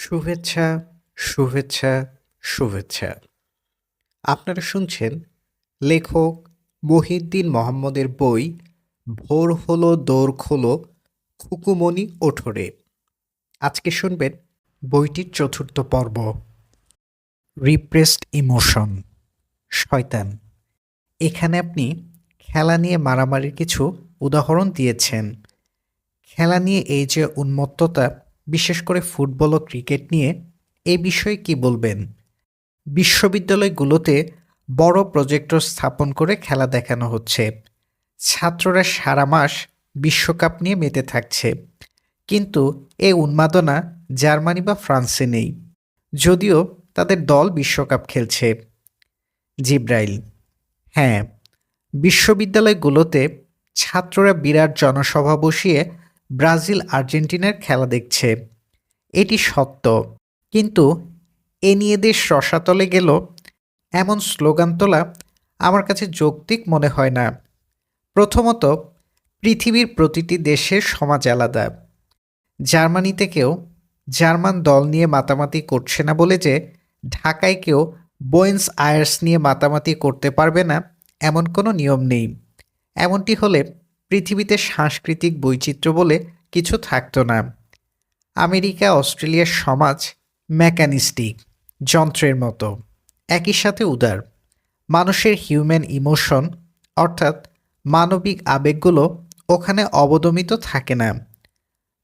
শুভেচ্ছা, শুভেচ্ছা, শুভেচ্ছা। আপনারা শুনছেন লেখক মহিউদ্দিন মোহাম্মদের বই ভোর হলো দোর খোলো খুকুমনি ওঠরে। আজকে শুনবেন বইটির চতুর্থ পর্ব, রিপ্রেসড ইমোশন, শয়তান। এখানে আপনি খেলা নিয়ে মারামারির কিছু উদাহরণ দিয়েছেন। খেলা নিয়ে এই যে উন্মত্ততা, বিশেষ করে ফুটবল ও ক্রিকেট নিয়ে, এ বিষয়ে কি বলবেন? বিশ্ববিদ্যালয়গুলোতে বড় প্রজেক্টর স্থাপন করে খেলা দেখানো হচ্ছে। ছাত্ররা সারা মাস বিশ্বকাপ নিয়ে মেতে থাকছে। কিন্তু এ উন্মাদনা জার্মানি বা ফ্রান্সে নেই, যদিও তাদের দল বিশ্বকাপ খেলছে। জিব্রাইল: হ্যাঁ, বিশ্ববিদ্যালয়গুলোতে ছাত্ররা বিরাট জনসভা বসিয়ে ব্রাজিল আর্জেন্টিনার খেলা দেখছে, এটি সত্য। কিন্তু এ নিয়ে দেশ রসাতলে গেল এমন স্লোগান তোলা আমার কাছে যৌক্তিক মনে হয় না। প্রথমত, পৃথিবীর প্রতিটি দেশের সমাজ আলাদা। জার্মানিতে কেউ জার্মান দল নিয়ে মাতামাতি করছে না বলে যে ঢাকায় কেউ বুয়েন্স আয়ার্স নিয়ে মাতামাতি করতে পারবে না, এমন কোনো নিয়ম নেই। এমনটি হলে পৃথিবীতে সাংস্কৃতিক বৈচিত্র্য বলে কিছু থাকতো না। আমেরিকা, অস্ট্রেলিয়ার সমাজ মেকানিস্টিক, যন্ত্রের মতো, একই সাথে উদার। মানুষের হিউম্যান ইমোশন, অর্থাৎ মানবিক আবেগগুলো ওখানে অবদমিত থাকে না।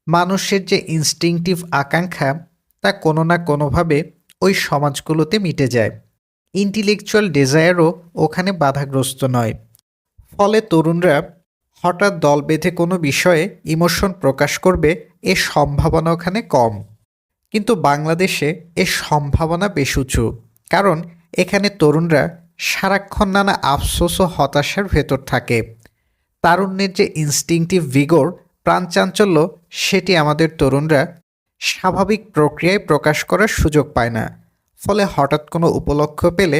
মানুষের যে ইনস্টিংটিভ আকাঙ্ক্ষা, তা কোনো না কোনোভাবে ওই সমাজগুলোতে মিটে যায়। ইন্টেলেকচুয়াল ডিজায়ারও ওখানে বাধাগ্রস্ত নয়। ফলে তরুণরা হঠাৎ দল বেঁধে কোনো বিষয়ে ইমোশন প্রকাশ করবে, এর সম্ভাবনা ওখানে কম। কিন্তু বাংলাদেশে এর সম্ভাবনা বেশ উঁচু, কারণ এখানে তরুণরা সারাক্ষণ নানা আফসোস ও হতাশার ভেতর থাকে। তারুণ্যের যে ইনস্টিংটিভ ভিগর, প্রাণচাঞ্চল্য, সেটি আমাদের তরুণরা স্বাভাবিক প্রক্রিয়ায় প্রকাশ করার সুযোগ পায় না। ফলে হঠাৎ কোনো উপলক্ষ পেলে,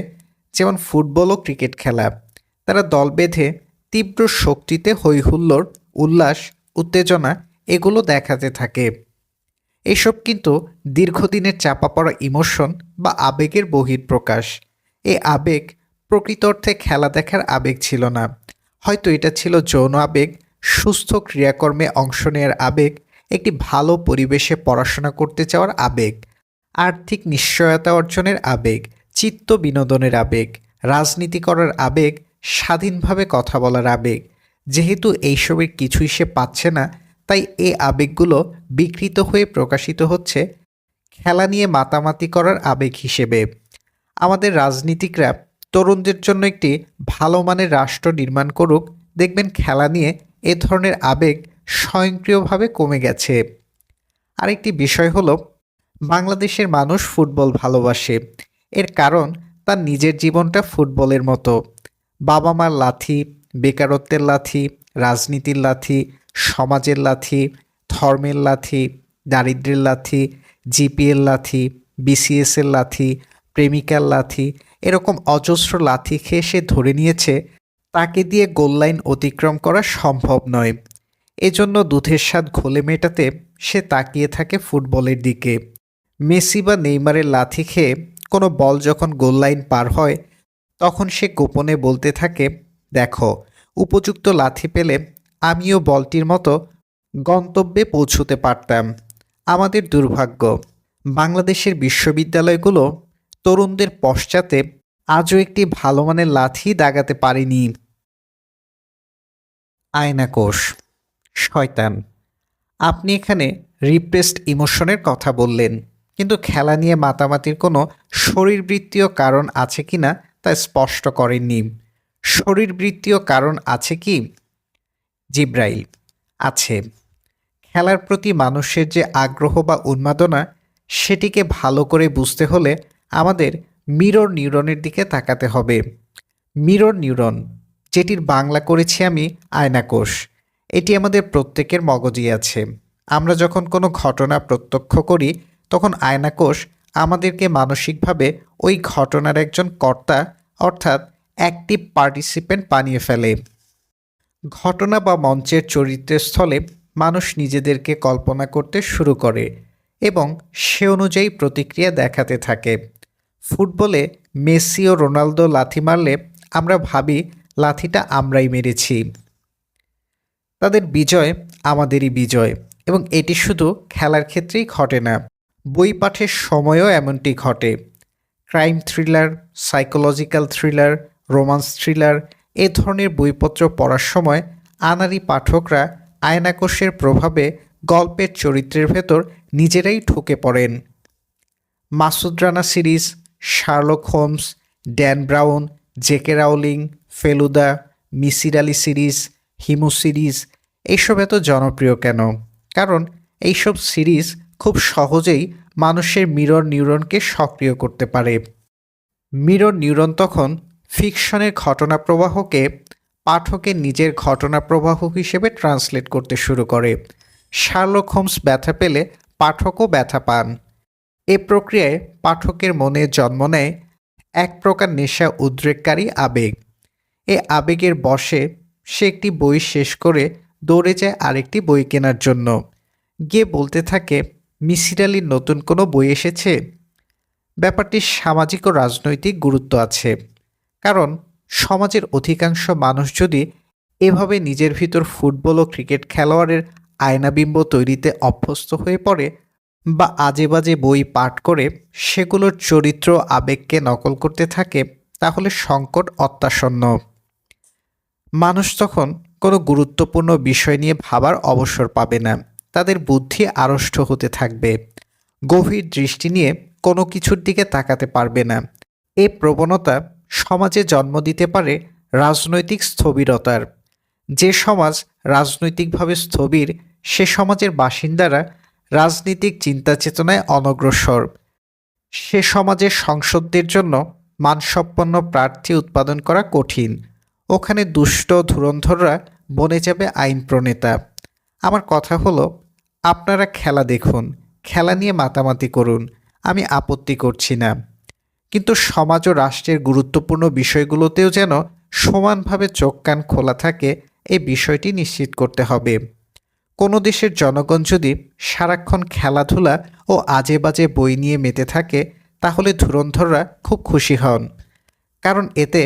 যেমন ফুটবল ও ক্রিকেট খেলা, তারা দল বেঁধে তীব্র শক্তিতে হৈহুল্লোড়, উল্লাস, উত্তেজনা এগুলো দেখাতে থাকে। এসব কিন্তু দীর্ঘদিনের চাপা পড়া ইমোশন বা আবেগের বহিঃপ্রকাশ। এই আবেগ প্রকৃত অর্থে খেলা দেখার আবেগ ছিল না। হয়তো এটা ছিল যৌন আবেগ, সুস্থ ক্রিয়াকর্মে অংশ নেওয়ার আবেগ, একটি ভালো পরিবেশে পড়াশোনা করতে চাওয়ার আবেগ, আর্থিক নিশ্চয়তা অর্জনের আবেগ, চিত্ত বিনোদনের আবেগ, রাজনীতি করার আবেগ, স্বাধীনভাবে কথা বলার আবেগ। যেহেতু এইসবের কিছুই সে পাচ্ছে না, তাই এই আবেগগুলো বিকৃত হয়ে প্রকাশিত হচ্ছে খেলা নিয়ে মাতামাতি করার আবেগ হিসেবে। আমাদের রাজনীতিকরা তরুণদের জন্য একটি ভালো মানের রাষ্ট্র নির্মাণ করুক, দেখবেন খেলা নিয়ে এ ধরনের আবেগ স্বয়ংক্রিয়ভাবে কমে গেছে। আরেকটি বিষয় হলো, বাংলাদেশের মানুষ ফুটবল ভালোবাসে। এর কারণ তার নিজের জীবনটা ফুটবলের মতো। বাবা মার লাথি, বেকারত্বের লাথি, রাজনীতির লাথি, সমাজের লাথি, ধর্মের লাথি, দারিদ্র্যের লাথি, জিপিএর লাথি, বিসিএসের লাথি, প্রেমিকার লাথি, এরকম অজস্র লাথি খেয়ে সে ধরে নিয়েছে তাকে দিয়ে গোললাইন অতিক্রম করা সম্ভব নয়। এজন্য দুধের স্বাদ ঘোলে মেটাতে সে তাকিয়ে থাকে ফুটবলের দিকে। মেসি বা নেইমারের লাথি খেয়ে কোনো বল যখন গোললাইন পার হয়, তখন সে গোপনে বলতে থাকে, দেখো, উপযুক্ত লাথি পেলে আমিও বলটির মতো গন্তব্যে পৌঁছতে পারতাম। আমাদের দুর্ভাগ্য, বাংলাদেশের বিশ্ববিদ্যালয়গুলো তরুণদের পশ্চাতে আজও একটি ভালো মানের লাথি দাগাতে পারেনি। আয়নাকোষ, শয়তান। আপনি এখানে রিপ্রেসড ইমোশনের কথা বললেন, কিন্তু খেলা নিয়ে মাতামাতির কোনো শরীরবৃত্তীয় কারণ আছে কি না তা স্পষ্ট করেননি। শরীরবৃত্তীয় কারণ আছে কি? জিব্রাইল: আছে। খেলার প্রতি মানুষের যে আগ্রহ বা উন্মাদনা, সেটিকে ভালো করে বুঝতে হলে আমাদের মিরর নিউরনের দিকে তাকাতে হবে। মিরর নিউরন, যেটির বাংলা করেছি আমি আয়নাকোষ, এটি আমাদের প্রত্যেকের মগজেই আছে। আমরা যখন কোনো ঘটনা প্রত্যক্ষ করি, তখন আয়নাকোষ আমাদেরকে মানসিকভাবে ওই ঘটনার একজন কর্তা, অর্থাৎ অ্যাক্টিভ পার্টিসিপেন্ট বানিয়ে ফেলে। ঘটনা বা মঞ্চের চরিত্রের স্থলে মানুষ নিজেদেরকে কল্পনা করতে শুরু করে এবং সে অনুযায়ী প্রতিক্রিয়া দেখাতে থাকে। ফুটবলে মেসি ও রোনালদো লাথি মারলে আমরা ভাবি লাথিটা আমরাই মেরেছি। তাদের বিজয় আমাদেরই বিজয়, এবং এটি শুধু খেলার ক্ষেত্রেই ঘটে না, বই পাঠের সময়ও এমনটি ঘটে। Crime thriller, psychological thriller, romance thriller এ ধরনের বইপত্র পড়ার সময় আনাড়ি পাঠকরা আয়নাকোষের প্রভাবে গল্পের চরিত্রের ভেতর নিজেরাই ঢুকে পড়েন। Masud Rana series, Sherlock Holmes, Dan Brown, JK Rowling, Feluda, Misir Ali series, Himu series এইসব এত জনপ্রিয় কেন? কারণ এইসব সিরিজ খুব সহজেই মানুষের মিরর নিউরনকে সক্রিয় করতে পারে। মিরর নিউরন তখন ফিকশনের ঘটনা প্রবাহকে পাঠকের নিজের ঘটনা প্রবাহ হিসেবে ট্রান্সলেট করতে শুরু করে। শার্লক হোমস ব্যথা পেলে পাঠকও ব্যথা পান। এ প্রক্রিয়ায় পাঠকের মনে জন্ম নেয় এক প্রকার নেশা উদ্রেককারী আবেগ। এ আবেগের বশে সে একটি বই শেষ করে দৌড়ে যায় আরেকটি বই কেনার জন্য। গিয়ে বলতে থাকে, মিসির আলির নতুন কোনো বই এসেছে? ব্যাপারটির সামাজিক ও রাজনৈতিক গুরুত্ব আছে, কারণ সমাজের অধিকাংশ মানুষ যদি এভাবে নিজের ভিতর ফুটবল ও ক্রিকেট খেলোয়াড়ের আয়নাবিম্ব তৈরিতে অভ্যস্ত হয়ে পড়ে বা আজে বাজে বই পাঠ করে সেগুলোর চরিত্র আবেগকে নকল করতে থাকে, তাহলে সংকট অত্যাসন্ন। মানুষ তখন কোনো গুরুত্বপূর্ণ বিষয় নিয়ে ভাবার অবসর পাবে না, তাদের বুদ্ধি আড়ষ্ট হতে থাকবে, গভীর দৃষ্টি নিয়ে কোনো কিছুর দিকে তাকাতে পারবে না। এ প্রবণতা সমাজে জন্ম দিতে পারে রাজনৈতিক স্থবিরতার। যে সমাজ রাজনৈতিকভাবে স্থবির, সে সমাজের বাসিন্দারা রাজনীতিক চিন্তা চেতনায় অনগ্রসর। সে সমাজের সংসদদের জন্য মানসম্পন্ন প্রার্থী উৎপাদন করা কঠিন। ওখানে দুষ্ট ধুরন্ধররা বনে যাবে আইন প্রণেতা। আমার কথা হলো, আপনারা খেলা দেখুন, খেলা নিয়ে মাতামাতি করুন, আমি আপত্তি করছি না, কিন্তু সমাজ ও রাষ্ট্রের গুরুত্বপূর্ণ বিষয়গুলোতেও যেন সমানভাবে চোখ কান খোলা থাকে, এই বিষয়টি নিশ্চিত করতে হবে। কোনো দেশের জনগণ যদি সারাক্ষণ খেলাধুলা ও আজে বাজে বই নিয়ে মেতে থাকে, তাহলে ধুরন্ধররা খুব খুশি হন, কারণ এতে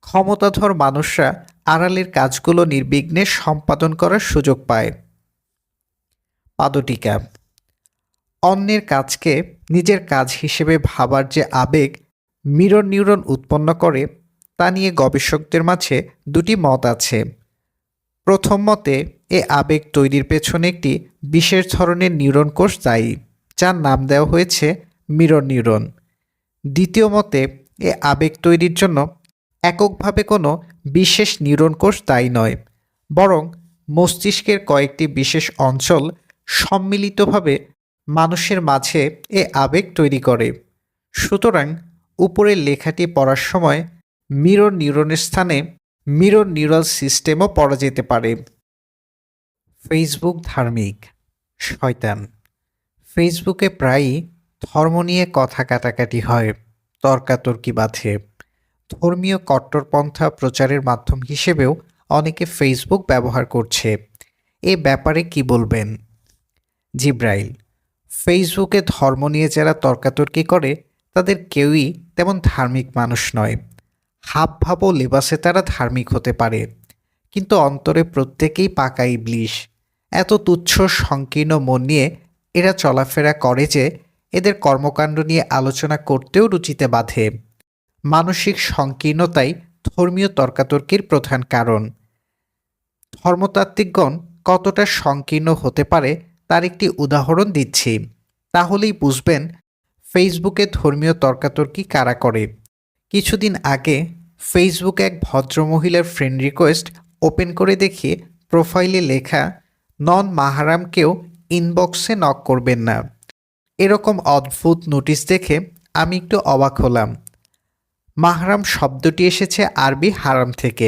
ক্ষমতাধর মানুষরা আড়ালের কাজগুলো নির্বিঘ্নে সম্পাদন করার সুযোগ পায়। পাদটিকা। অন্যের কাজকে নিজের কাজ হিসেবে ভাবার যে আবেগ মিরর নিউরন উৎপন্ন করে, তা নিয়ে গবেষকদের মাঝে দুটি মত আছে। প্রথম মতে, এ আবেগ তৈরির পেছনে একটি বিশেষ ধরনের নিউরন কোষ দায়ী, যার নাম দেওয়া হয়েছে মিরর নিউরন। দ্বিতীয় মতে, এ আবেগ তৈরির জন্য এককভাবে কোনো বিশেষ নিউরন কোষ দায়ী নয়, বরং মস্তিষ্কের কয়েকটি বিশেষ অঞ্চল সম্মিলিতভাবে মানুষের মাঝে এ আবেগ তৈরি করে। সুতরাং উপরের লেখাটি পড়ার সময় মিরর নিউরনের স্থানে মিরর নিউরাল সিস্টেমও পড়া যেতে পারে। ফেসবুক ধার্মিক শয়তান। ফেসবুকে প্রায়ই ধর্ম নিয়ে কথা কাটাকাটি হয়, তর্কাতর্কি বাধে। ধর্মীয় কট্টরপন্থা প্রচারের মাধ্যম হিসেবেও অনেকে ফেসবুক ব্যবহার করছে। এ ব্যাপারে কি বলবেন? জিব্রাইল। ফেসবুকে ধর্ম নিয়ে যারা তর্কাতর্কি করে, তাদের কেউই তেমন ধার্মিক মানুষ নয়। হাবভাব ও লেবাসে তারা ধার্মিক হতে পারে, কিন্তু অন্তরে প্রত্যেকেই পাকা ইবলিশ। এত তুচ্ছ সংকীর্ণ মন নিয়ে এরা চলাফেরা করে যে এদের কর্মকাণ্ড নিয়ে আলোচনা করতেও রুচিতে বাধে। মানসিক সংকীর্ণতাই ধর্মীয় তর্কাতর্কির প্রধান কারণ। ধর্মতাত্ত্বিকগণ কতটা সংকীর্ণ হতে পারে তার একটি উদাহরণ দিচ্ছি, তাহলেই বুঝবেন ফেসবুকে ধর্মীয় তর্কাতর্কি কারা করে। কিছুদিন আগে ফেসবুকে এক ভদ্রমহিলার ফ্রেন্ড রিকোয়েস্ট ওপেন করে দেখি প্রোফাইলে লেখা, নন মাহারামকেও ইনবক্সে নক করবেন না। এরকম অদ্ভুত নোটিশ দেখে আমি একটু অবাক হলাম। মাহরাম শব্দটি এসেছে আরবি হারাম থেকে।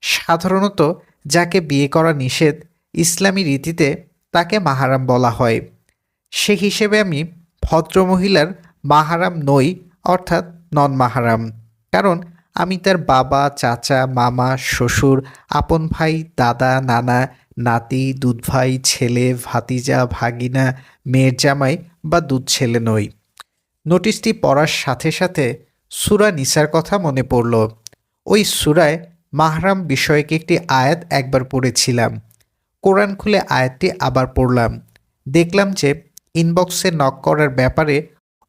সাধারণত যাকে বিয়ে করা নিষেধ, ইসলামী রীতিতে তাকে মাহারাম বলা হয়। সে হিসেবে আমি ভদ্রমহিলার মাহারাম নই, অর্থাৎ নন মাহারাম, কারণ আমি তার বাবা, চাচা, মামা, শ্বশুর, আপন ভাই, দাদা, নানা, নাতি, দুধভাই, ছেলে, ভাতিজা, ভাগিনা, মেয়ের জামাই বা দুধ ছেলে নই। নোটিশটি পড়ার সাথে সাথে সূরা নিসার কথা মনে পড়ল। ওই সূরায় মাহরাম বিষয়ক একটি আয়াত একবার পড়েছিলাম। কোরআন খুলে আয়াতটি আবার পড়লাম। দেখলাম যে ইনবক্সে নক করার ব্যাপারে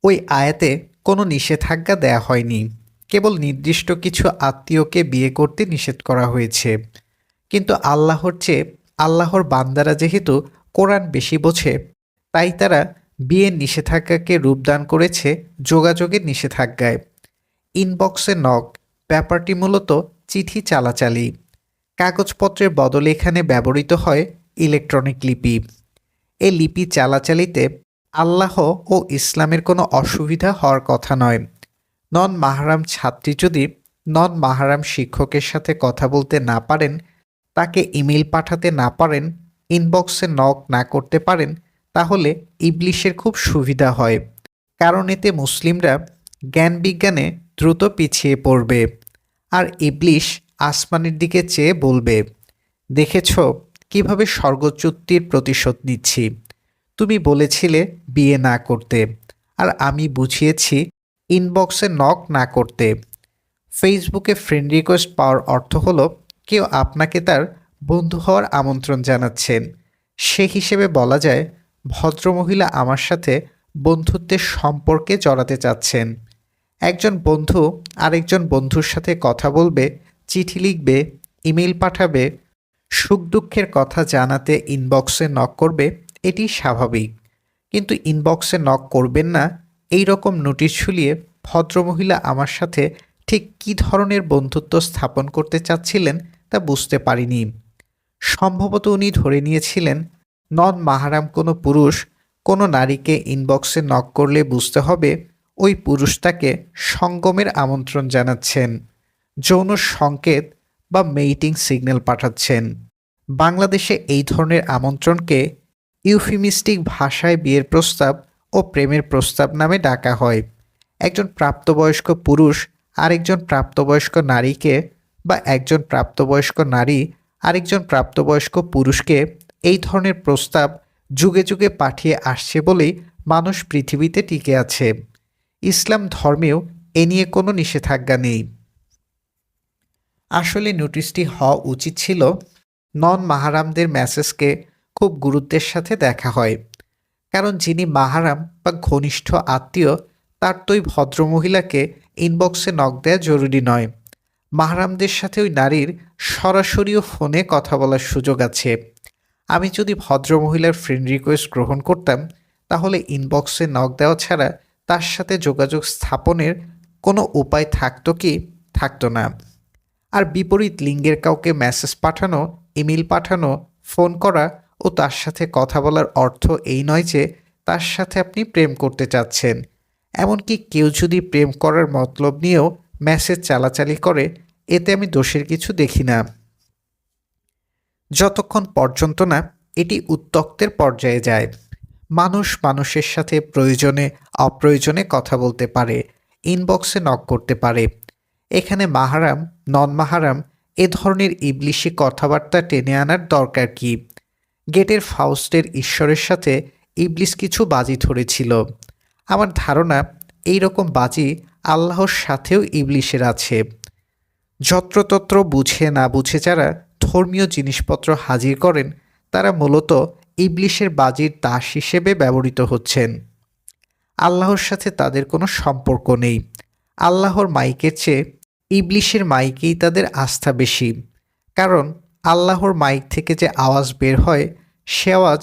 ওই আয়াতে কোনো নিষেধাজ্ঞা দেয়া হয়নি। কেবল নির্দিষ্ট কিছু আত্মীয়কে বিয়ে করতে নিষেধ করা হয়েছে। কিন্তু আল্লাহর বান্দারা যেহেতু কোরআন বেশি বোঝে, তাই তারা বিয়ের নিষেধাজ্ঞাকে রূপদান করেছে যোগাযোগের নিষেধাজ্ঞায়। ইনবক্সে নক ব্যাপারটি মূলত চিঠি চালাচালি। কাগজপত্রের বদলে এখানে ব্যবহৃত হয় ইলেকট্রনিক লিপি। এই লিপি চালাচালিতে আল্লাহ ও ইসলামের কোনো অসুবিধা হওয়ার কথা নয়। নন মাহরাম ছাত্রী যদি নন মাহরাম শিক্ষকের সাথে কথা বলতে না পারেন, তাকে ইমেল পাঠাতে না পারেন, ইনবক্সে নক না করতে পারেন, তাহলে ইবলিশের খুব সুবিধা হয়। কারণ এতে মুসলিমরা জ্ঞান বিজ্ঞানে দ্রুত পিছিয়ে পড়বে। আর ইবলিশ আসমানের দিকে চেয়ে বলবে, দেখেছ কিভাবে স্বর্গচ্যুতির প্রতিশোধ নিচ্ছি। তুমি বলেছিলে বিয়ে না করতে, আর আমি বুঝিয়েছি ইনবক্সে নক না করতে। ফেসবুকে ফ্রেন্ড রিকোয়েস্ট পাওয়ার অর্থ হলো কেউ আপনাকে তার বন্ধু হওয়ার আমন্ত্রণ জানাচ্ছেন। সে হিসেবে বলা যায় ভদ্রমহিলা আমার সাথে বন্ধুত্বের সম্পর্কে জড়াতে চাচ্ছেন। একজন বন্ধু আরেকজন বন্ধুর সাথে কথা বলবে, চিঠি লিখবে, ইমেল পাঠাবে, সুখ দুঃখের কথা জানাতে ইনবক্সে নক করবে, এটি স্বাভাবিক। কিন্তু ইনবক্সে নক করবেন না, এই রকম নোটিশ ঝুলিয়ে ভদ্রমহিলা আমার সাথে ঠিক কী ধরনের বন্ধুত্ব স্থাপন করতে চাচ্ছিলেন তা বুঝতে পারিনি। সম্ভবত উনি ধরে নিয়েছিলেন নন মাহারাম কোনো পুরুষ কোনো নারীকে ইনবক্সে নক করলে বুঝতে হবে ওই পুরুষটাকে সঙ্গমের আমন্ত্রণ জানাচ্ছেন, যৌন সংকেত বা মেইটিং সিগন্যাল পাঠাচ্ছেন। বাংলাদেশে এই ধরনের আমন্ত্রণকে ইউফিমিস্টিক ভাষায় বিয়ের প্রস্তাব ও প্রেমের প্রস্তাব নামে ডাকা হয়। একজন প্রাপ্তবয়স্ক পুরুষ আরেকজন প্রাপ্তবয়স্ক নারীকে বা একজন প্রাপ্তবয়স্ক নারী আরেকজন প্রাপ্তবয়স্ক পুরুষকে এই ধরনের প্রস্তাব যুগে যুগে পাঠিয়ে আসছে বলেই মানুষ পৃথিবীতে টিকে আছে। ইসলাম ধর্মেও এ নিয়ে কোনো নিষেধাজ্ঞা নেই। আসলে নোটিশটি হওয়া উচিত ছিল নন মাহারামদের মেসেজকে খুব গুরুত্বের সাথে দেখা হয়। কারণ যিনি মাহারাম বা ঘনিষ্ঠ আত্মীয়, তার তো ওই ভদ্রমহিলাকে ইনবক্সে নক দেওয়া জরুরি নয়। মাহারামদের সাথে ওই নারীর সরাসরিও ফোনে কথা বলার সুযোগ আছে। আমি যদি ভদ্রমহিলার ফ্রেন্ড রিকোয়েস্ট গ্রহণ করতাম, তাহলে ইনবক্সে নক দেওয়া ছাড়া তার সাথে যোগাযোগ স্থাপনের কোনো উপায় থাকতো কি? থাকতো না। আর বিপরীত লিঙ্গের কাউকে মেসেজ পাঠানো, ইমেল পাঠানো, ফোন করা ও তার সাথে কথা বলার অর্থ এই নয় যে তার সাথে আপনি প্রেম করতে চাচ্ছেন। এমনকি কেউ যদি প্রেম করার মতলব নিয়েও মেসেজ চালাচালি করে, এতে আমি দোষের কিছু দেখি না, যতক্ষণ পর্যন্ত না এটি উত্ত্যক্তের পর্যায়ে যায়। মানুষ মানুষের সাথে প্রয়োজনে অপ্রয়োজনে কথা বলতে পারে, ইনবক্সে নক করতে পারে। এখানে মাহারাম নন মাহারাম এ ধরনের ইবলিশি কথাবার্তা টেনে আনার দরকার কি? গেটের ফাউস্টের ঈশ্বরের সাথে ইবলিশ কিছু বাজি ধরেছিল। আমার ধারণা এই রকম বাজি আল্লাহর সাথেও ইবলিশের আছে। যত্রতত্র বুঝে না বুঝে যারা ধর্মীয় জিনিসপত্র হাজির করেন, তারা মূলত ইবলিশের বাজির দাস হিসেবে ব্যবহৃত হচ্ছেন। আল্লাহর সাথে তাদের কোনো সম্পর্ক নেই। আল্লাহর মাইকের চেয়ে ইবলিশের মাইকেই তাদের আস্থা বেশি। কারণ আল্লাহর মাইক থেকে যে আওয়াজ বের হয়, সে আওয়াজ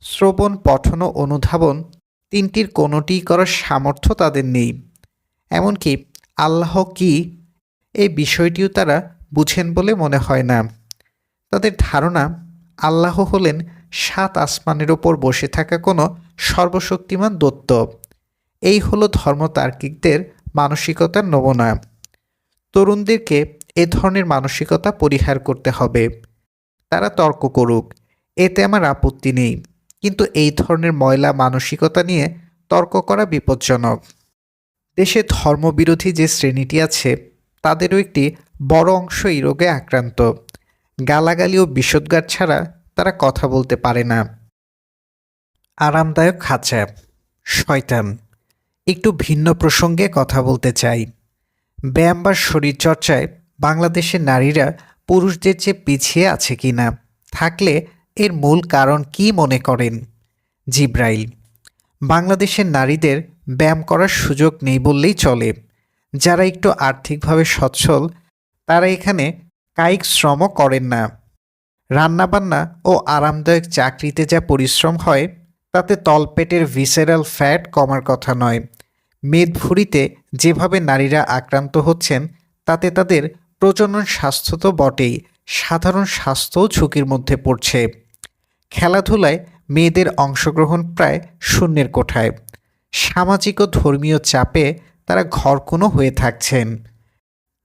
শ্রবণ, পঠন ও অনুধাবন তিনটির কোনোটিই করার সামর্থ্য তাদের নেই। এমনকি আল্লাহ কি, এই বিষয়টিও তারা বুঝেন বলে মনে হয় না। তাদের ধারণা আল্লাহ হলেন ৭ আসমানের ওপর বসে থাকা কোনো সর্বশক্তিমান দৈত্য। এই হলো ধর্মতার্কিকদের মানসিকতার নমুনা। তরুণদেরকে এ ধরনের মানসিকতা পরিহার করতে হবে। তারা তর্ক করুক, এতে আমার আপত্তি নেই, কিন্তু এই ধরনের ময়লা মানসিকতা নিয়ে তর্ক করা বিপজ্জনক। দেশে ধর্মবিরোধী যে শ্রেণীটি আছে, তাদেরও একটি বড় অংশ এই রোগে আক্রান্ত। গালাগালি ও বিষোদ্গার ছাড়া তারা কথা বলতে পারে না। আরামদায়ক খাঁচা, শয়তান। একটু ভিন্ন প্রসঙ্গে কথা বলতে চাই। ব্যায়াম বা শরীরচর্চায় বাংলাদেশের নারীরা পুরুষদের চেয়ে পিছিয়ে আছে কিনা, থাকলে এর মূল কারণ কি মনে করেন? জিব্রাইল: বাংলাদেশের নারীদের ব্যায়াম করার সুযোগ নেই বললেই চলে। যারা একটু আর্থিকভাবে সচ্ছল তারা এখানে কায়িক শ্রমও করেন না। রান্নাবান্না ও আরামদায়ক চাকরিতে যা পরিশ্রম হয় তাতে তলপেটের ভিসেরাল ফ্যাট কমার কথা নয়। মেদভুঁড়িতে যেভাবে নারীরা আক্রান্ত হচ্ছেন তাতে তাদের প্রজনন স্বাস্থ্য তো বটেই, সাধারণ স্বাস্থ্যও ঝুঁকির মধ্যে পড়ছে। খেলাধুলায় মেয়েদের অংশগ্রহণ প্রায় শূন্যের কোঠায়। সামাজিক ও ধর্মীয় চাপে তারা ঘরকুনো হয়ে থাকছেন।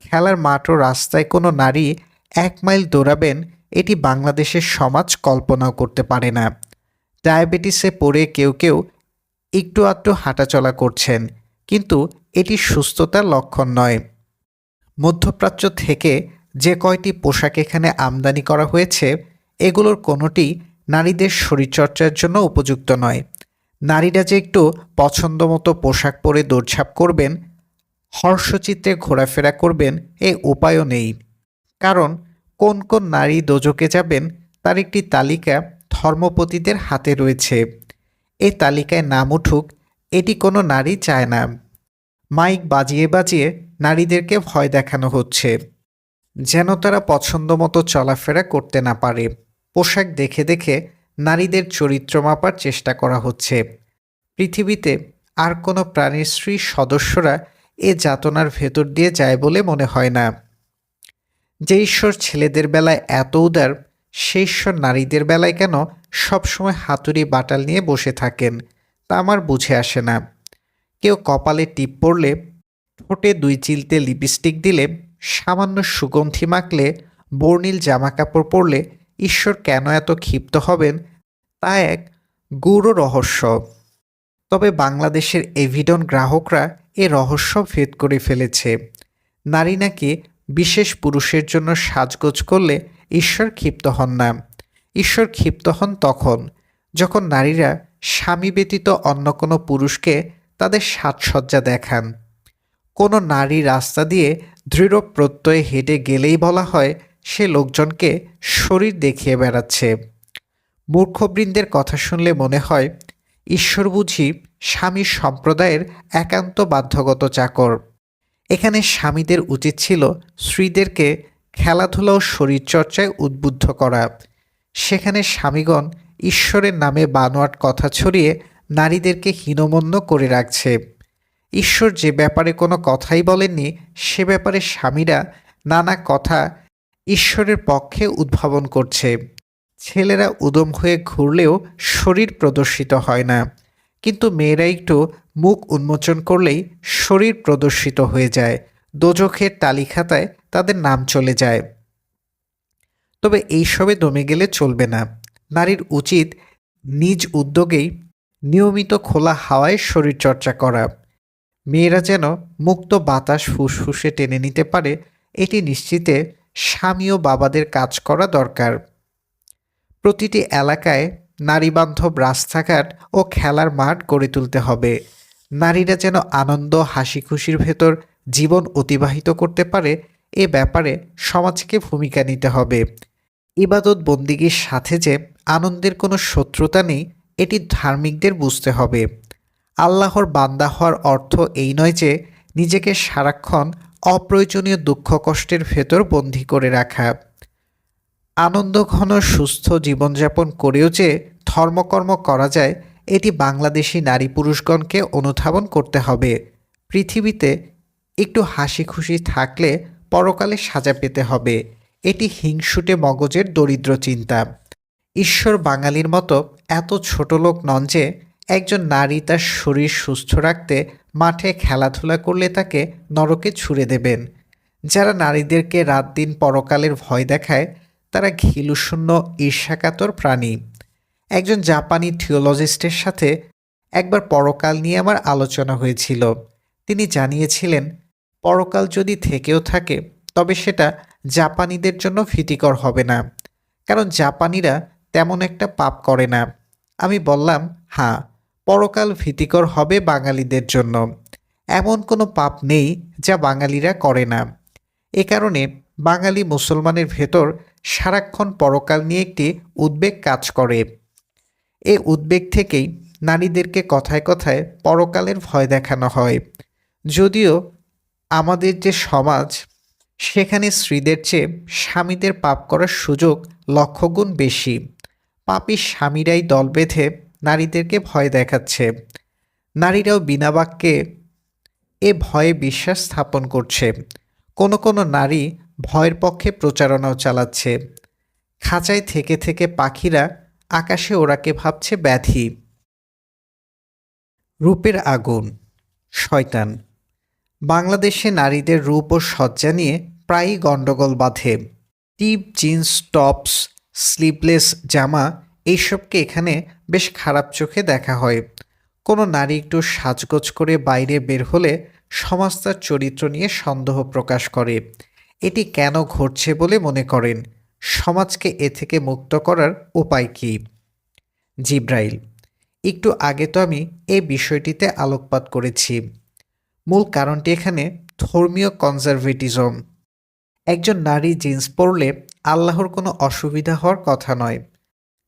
খেলার মাঠ ও রাস্তায় কোনো নারী 1 মাইল দৌড়াবেন, এটি বাংলাদেশের সমাজ কল্পনাও করতে পারে না। ডায়াবেটিসে পড়ে কেউ কেউ একটু আধটু হাঁটাচলা করছেন, কিন্তু এটি সুস্থতার লক্ষণ নয়। মধ্যপ্রাচ্য থেকে যে কয়টি পোশাক এখানে আমদানি করা হয়েছে এগুলোর কোনোটি নারীদের শরীরচর্চার জন্য উপযুক্ত নয়। নারীরা যে একটু পছন্দমতো পোশাক পরে দৌড়ঝাঁপ করবেন, হর্ষচিত্রে ঘোরাফেরা করবেন, এ উপায়ও নেই। কারণ কোন কোন নারী দোজকে যাবেন তার একটি তালিকা ধর্মপতিদের হাতে রয়েছে। এই তালিকায় নাম উঠুক, এটি কোনো নারী চায় না। মাইক বাজিয়ে বাজিয়ে নারীদেরকে ভয় দেখানো হচ্ছে, যেন তারা পছন্দমতো চলাফেরা করতে না পারে। পোশাক দেখে দেখে নারীদের চরিত্র মাপার চেষ্টা করা হচ্ছে। পৃথিবীতে আর কোনো প্রাণীর স্ত্রী সদস্যরা এ যাতনার ভেতর দিয়ে যায় বলে মনে হয় না। যে ঈশ্বর ছেলেদের বেলায় এত উদার, সেই ঈশ্বর নারীদের বেলায় কেন সবসময় হাতুড়ি বাটাল নিয়ে বসে থাকেন তা আমার বুঝে আসে না। কেউ কপালে টিপ পড়লে, ঠোঁটে 2 চিলতে লিপস্টিক দিলে, সামান্য সুগন্ধি মাখলে, বর্ণিল জামাকাপড় পরলে ঈশ্বর কেন এত ক্ষিপ্ত হবেন তা এক গূঢ় রহস্য। তবে বাংলাদেশের এভিডন গ্রাহকরা এ রহস্য ভেদ করে ফেলেছে। নারী নাকি বিশেষ পুরুষের জন্য সাজগোজ করলে ঈশ্বর ক্ষিপ্ত হন না। ঈশ্বর ক্ষিপ্ত হন তখন যখন নারীরা স্বামী ব্যতীত অন্য কোনো পুরুষকে তাদের সাজসজ্জা দেখান। কোনো নারী রাস্তা দিয়ে দৃঢ় প্রত্যয়ে হেঁটে গেলেই বলা হয় সে লোকজনকে শরীর দেখিয়ে বেড়াচ্ছে। মূর্খবৃন্দের কথা শুনলে মনে হয় ঈশ্বর বুঝি স্বামী সম্প্রদায়ের একান্ত বাধ্যগত চাকর। এখানে স্বামীদের উচিত ছিল স্ত্রীদেরকে খেলাধুলা ও শরীরচর্চায় উদ্বুদ্ধ করা। সেখানে স্বামীগণ ঈশ্বরের নামে বানোয়াট কথা ছড়িয়ে নারীদেরকে হীনমন্য করে রাখছে। ঈশ্বর যে ব্যাপারে কোনো কথাই বলেননি সে ব্যাপারে স্বামীরা নানা কথা ঈশ্বরের পক্ষে উদ্ভাবন করছে। ছেলেরা উদম হয়ে ঘুরলেও শরীর প্রদর্শিত হয় না, কিন্তু মেয়েরা একটু মুখ উন্মোচন করলেই শরীর প্রদর্শিত হয়ে যায়। দোজখের তালিখাতায় তাদের নাম চলে যায়। তবে এইসবে দমে গেলে চলবে না। নারীর উচিত নিজ উদ্যোগেই নিয়মিত খোলা হাওয়ায় শরীরচর্চা করা। মেয়েরা যেন মুক্ত বাতাস ফুসফুসে টেনে নিতে পারে, এটি নিশ্চিতে স্বামী ও বাবাদের কাজ করা দরকার। প্রতিটি এলাকায় নারীবান্ধব রাস্তাঘাট ও খেলার মাঠ গড়ে তুলতে হবে। নারীরা যেন আনন্দ হাসি খুশির ভেতর জীবন অতিবাহিত করতে পারে, এ ব্যাপারে সমাজকে ভূমিকা নিতে হবে। ইবাদত বন্দিগির সাথে যে আনন্দের কোনো শত্রুতা নেই, এটি ধার্মিকদের বুঝতে হবে। আল্লাহর বান্দা হওয়ার অর্থ এই নয় যে নিজেকে সারাক্ষণ অপ্রয়োজনীয় দুঃখ কষ্টের ভেতর বন্দী করে রাখা। আনন্দঘন সুস্থ জীবনযাপন করেও যে ধর্মকর্ম করা যায়, এটি বাংলাদেশি নারী পুরুষগণকে অনুধাবন করতে হবে। পৃথিবীতে একটু হাসি খুশি থাকলে পরকালে সাজা পেতে হবে, এটি হিংসুটে মগজের দরিদ্র চিন্তা। ঈশ্বর বাঙালির মতো এত ছোট লোক নন যে একজন নারী তার শরীর সুস্থ রাখতে মাঠে খেলাধুলা করলে তাকে নরকে ছুঁড়ে দেবেন। যারা নারীদেরকে রাত দিন পরকালের ভয় দেখায় তারা ঘিলুশূন্য ঈর্ষাকাতর প্রাণী। একজন জাপানি থিওলজিস্টের সাথে একবার পরকাল নিয়ে আমার আলোচনা হয়েছিল। তিনি জানিয়েছিলেন পরকাল যদি থেকেও থাকে তবে সেটা জাপানিদের জন্য ভীতিকর হবে না, কারণ জাপানিরা তেমন একটা পাপ করে না। আমি বললাম, হ্যাঁ, পরকাল ভীতিকর হবে বাঙালিদের জন্য। এমন কোনো পাপ নেই যা বাঙালিরা করে না। এ কারণে বাঙালি মুসলমানের ভেতর সারাক্ষণ পরকাল নিয়ে একটি উদ্বেগ কাজ করে। এই উদ্বেগ থেকেই নারীদেরকে কথায় কথায় পরকালের ভয় দেখানো হয়। যদিও আমাদের যে সমাজ, সেখানে স্ত্রীদের চেয়ে স্বামীদের পাপ করার সুযোগ লক্ষগুণ বেশি। পাপী স্বামীরাই দল বেঁধে নারীদেরকে ভয় দেখাচ্ছে। নারীরাও বিনা বাক্যে এ ভয়ে বিশ্বাস স্থাপন করছে। কোনো কোনো নারী ভয়ের পক্ষে প্রচারণাও চালাচ্ছে। খাঁচায় থেকে থেকে পাখিরা আকাশে ওড়াকে ভাবছে ব্যাধি। রূপের আগুন, শয়তান। বাংলাদেশে নারীদের রূপ ও সজ্জা নিয়ে প্রায়ই গণ্ডগোল বাধে। টিপ জিন্স, টপস, স্লিভলেস জামা এইসবকে এখানে বেশ খারাপ চোখে দেখা হয়। কোনো নারী একটু সাজগোজ করে বাইরে বের হলে সমাজ তার চরিত্র নিয়ে সন্দেহ প্রকাশ করে। এটি কেন ঘটছে বলে মনে করেন? সমাজকে এ থেকে মুক্ত করার উপায় কী? জিব্রাইল: একটু আগে তো আমি এই বিষয়টিতে আলোকপাত করেছি। মূল কারণটি এখানে ধর্মীয় কনজারভেটিজম। একজন নারী জিন্স পরলে আল্লাহর কোনো অসুবিধা হওয়ার কথা নয়।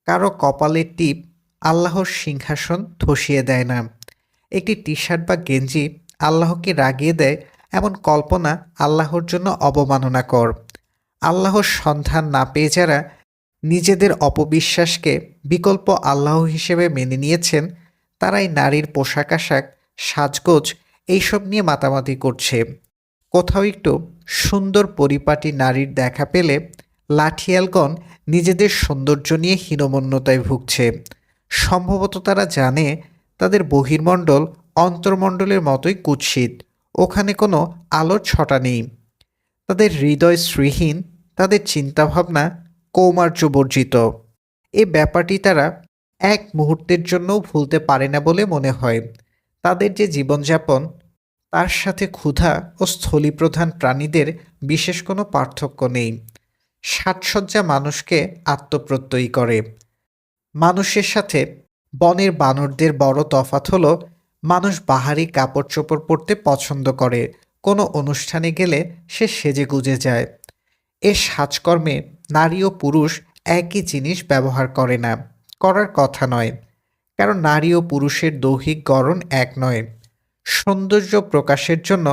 কারো কপালের টিপ আল্লাহর সিংহাসন ধসিয়ে দেয় না। একটি টি শার্ট বা গেঞ্জি আল্লাহকে রাগিয়ে দেয়, এমন কল্পনা আল্লাহর জন্য অবমাননাকর। আল্লাহর সন্ধান না পেয়ে যারা নিজেদের অপবিশ্বাসকে বিকল্প আল্লাহ হিসেবে মেনে নিয়েছেন, তারাই নারীর পোশাক আশাক, সাজগোজ এইসব নিয়ে মাতামাতি করছে। কোথাও একটু সুন্দর পরিপাটি নারীর দেখা পেলে লাঠিয়ালগণ নিজেদের সৌন্দর্য নিয়ে হীনমন্যতায় ভুগছে। সম্ভবত তারা জানে তাদের বহির্মণ্ডল অন্তর্মণ্ডলের মতোই কুৎসিত, ওখানে কোনো আলোর ছটা নেই। তাদের হৃদয় শ্রীহীন, তাদের চিন্তাভাবনা কৌমার্যবর্জিত। এই ব্যাপারটি তারা এক মুহূর্তের জন্যও ভুলতে পারে না বলে মনে হয়। তাদের যে জীবনযাপন, তার সাথে ক্ষুধা ও স্থলিপ্রধান প্রাণীদের বিশেষ কোনো পার্থক্য নেই। সাজসজ্জা মানুষকে আত্মপ্রত্যয়ী করে। মানুষের সাথে বনের বানরদের বড় তফাৎ হলো, মানুষ বাহারি কাপড় চোপড় পরতে পছন্দ করে, কোনো অনুষ্ঠানে গেলে সে সেজেগুজে যায়। এ সাজকর্মে নারী ও পুরুষ একই জিনিস ব্যবহার করে না, করার কথা নয়। কারণ নারী ও পুরুষের দৈহিক গড়ন এক নয়। সৌন্দর্য প্রকাশের জন্য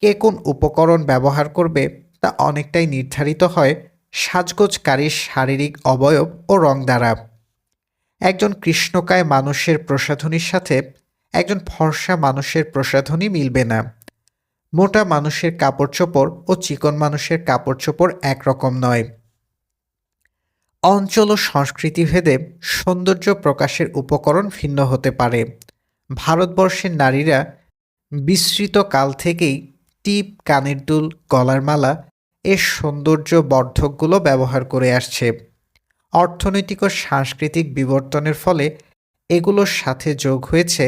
কে কোন উপকরণ ব্যবহার করবে তা অনেকটাই নির্ধারিত হয় সাজগোজকারীর শারীরিক অবয়ব ও রং দ্বারা। একজন কৃষ্ণকায় মানুষের প্রসাধনীর সাথে একজন ফর্সা মানুষের প্রসাধনী মিলবে না। মোটা মানুষের কাপড় চোপড় ও চিকন মানুষের কাপড় চোপড় একরকম নয়। অঞ্চল ও সংস্কৃতিভেদে সৌন্দর্য প্রকাশের উপকরণ ভিন্ন হতে পারে। ভারতবর্ষের নারীরা বিস্তৃত কাল থেকেই টিপ, কানের দুল, গলার মালা এর সৌন্দর্য বর্ধকগুলো ব্যবহার করে আসছে। অর্থনৈতিক ও সাংস্কৃতিক বিবর্তনের ফলে এগুলোর সাথে যোগ হয়েছে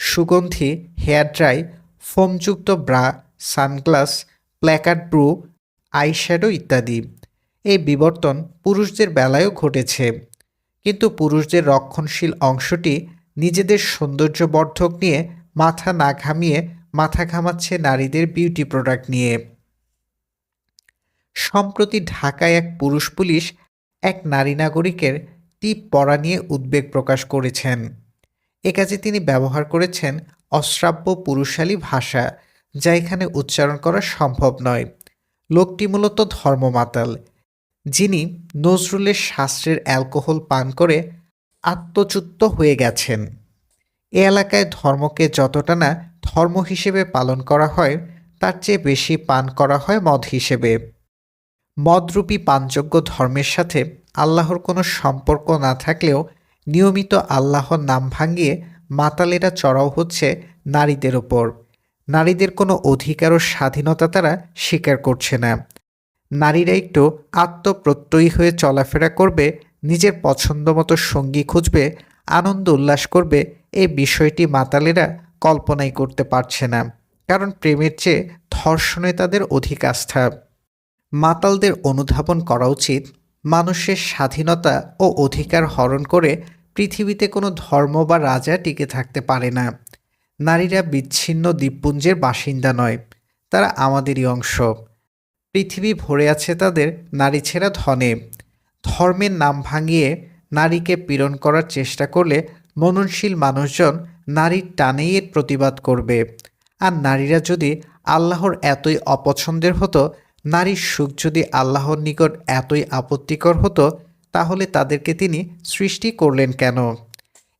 সুগন্ধি, হেয়ার ড্রাই, ফোমযুক্ত bra, sunglass, placard brow, eyeshadow ইত্যাদি। এই বিবর্তন পুরুষদের বেলায়ও ঘটেছে, কিন্তু পুরুষদের রক্ষণশীল অংশটি নিজেদের সৌন্দর্যবর্ধক নিয়ে মাথা না ঘামিয়ে মাথা ঘামাচ্ছে নারীদের বিউটি প্রোডাক্ট নিয়ে। সম্প্রতি ঢাকায় এক পুরুষ পুলিশ এক নারী নাগরিকের টিপ পরা নিয়ে উদ্বেগ প্রকাশ করেছেন। এ কাজে তিনি ব্যবহার করেছেন অশ্রাব্য পুরুষালী ভাষা, যা এখানে উচ্চারণ করা সম্ভব নয়। লোকটি মূলত ধর্মমাতাল, যিনি নজরুলের শাস্ত্রের অ্যালকোহল পান করে আত্মচ্যুত হয়ে গেছেন। এ এলাকায় ধর্মকে যতটা না ধর্ম হিসেবে পালন করা হয়, তার চেয়ে বেশি পান করা হয় মদ হিসেবে। মদরূপী পানযোগ্য ধর্মের সাথে আল্লাহর কোনো সম্পর্ক না থাকলেও নিয়মিত আল্লাহর নাম ভাঙিয়ে মাতালেরা চড়াও হচ্ছে নারীদের ওপর। নারীদের কোনো অধিকার ও স্বাধীনতা তারা স্বীকার করছে না। নারীরা একটু আত্মপ্রত্যয়ী হয়ে চলাফেরা করবে, নিজের পছন্দমতো সঙ্গী খুঁজবে, আনন্দ উল্লাস করবে, এই বিষয়টি মাতালেরা কল্পনাই করতে পারছে না। কারণ প্রেমের চেয়ে ধর্ষণে তাদের অধিক আস্থা। মাতালদের অনুধাবন করা উচিত, মানুষের স্বাধীনতা ও অধিকার হরণ করে পৃথিবীতে কোনো ধর্ম বা রাজা টিকে থাকতে পারে না। নারীরা বিচ্ছিন্ন দ্বীপপুঞ্জের বাসিন্দা নয়, তারা আমাদেরই অংশ। পৃথিবী ভরে আছে তাদের নারী ছেঁড়া ধনে। ধর্মের নাম ভাঙিয়ে নারীকে পীড়ন করার চেষ্টা করলে মননশীল মানুষজন নারীর টানেই এর প্রতিবাদ করবে। আর নারীরা যদি আল্লাহর এতই অপছন্দের হতো, নারীর সুখ যদি আল্লাহর নিকট এতই আপত্তিকর হতো, তাহলে তাদেরকে তিনি সৃষ্টি করলেন কেন?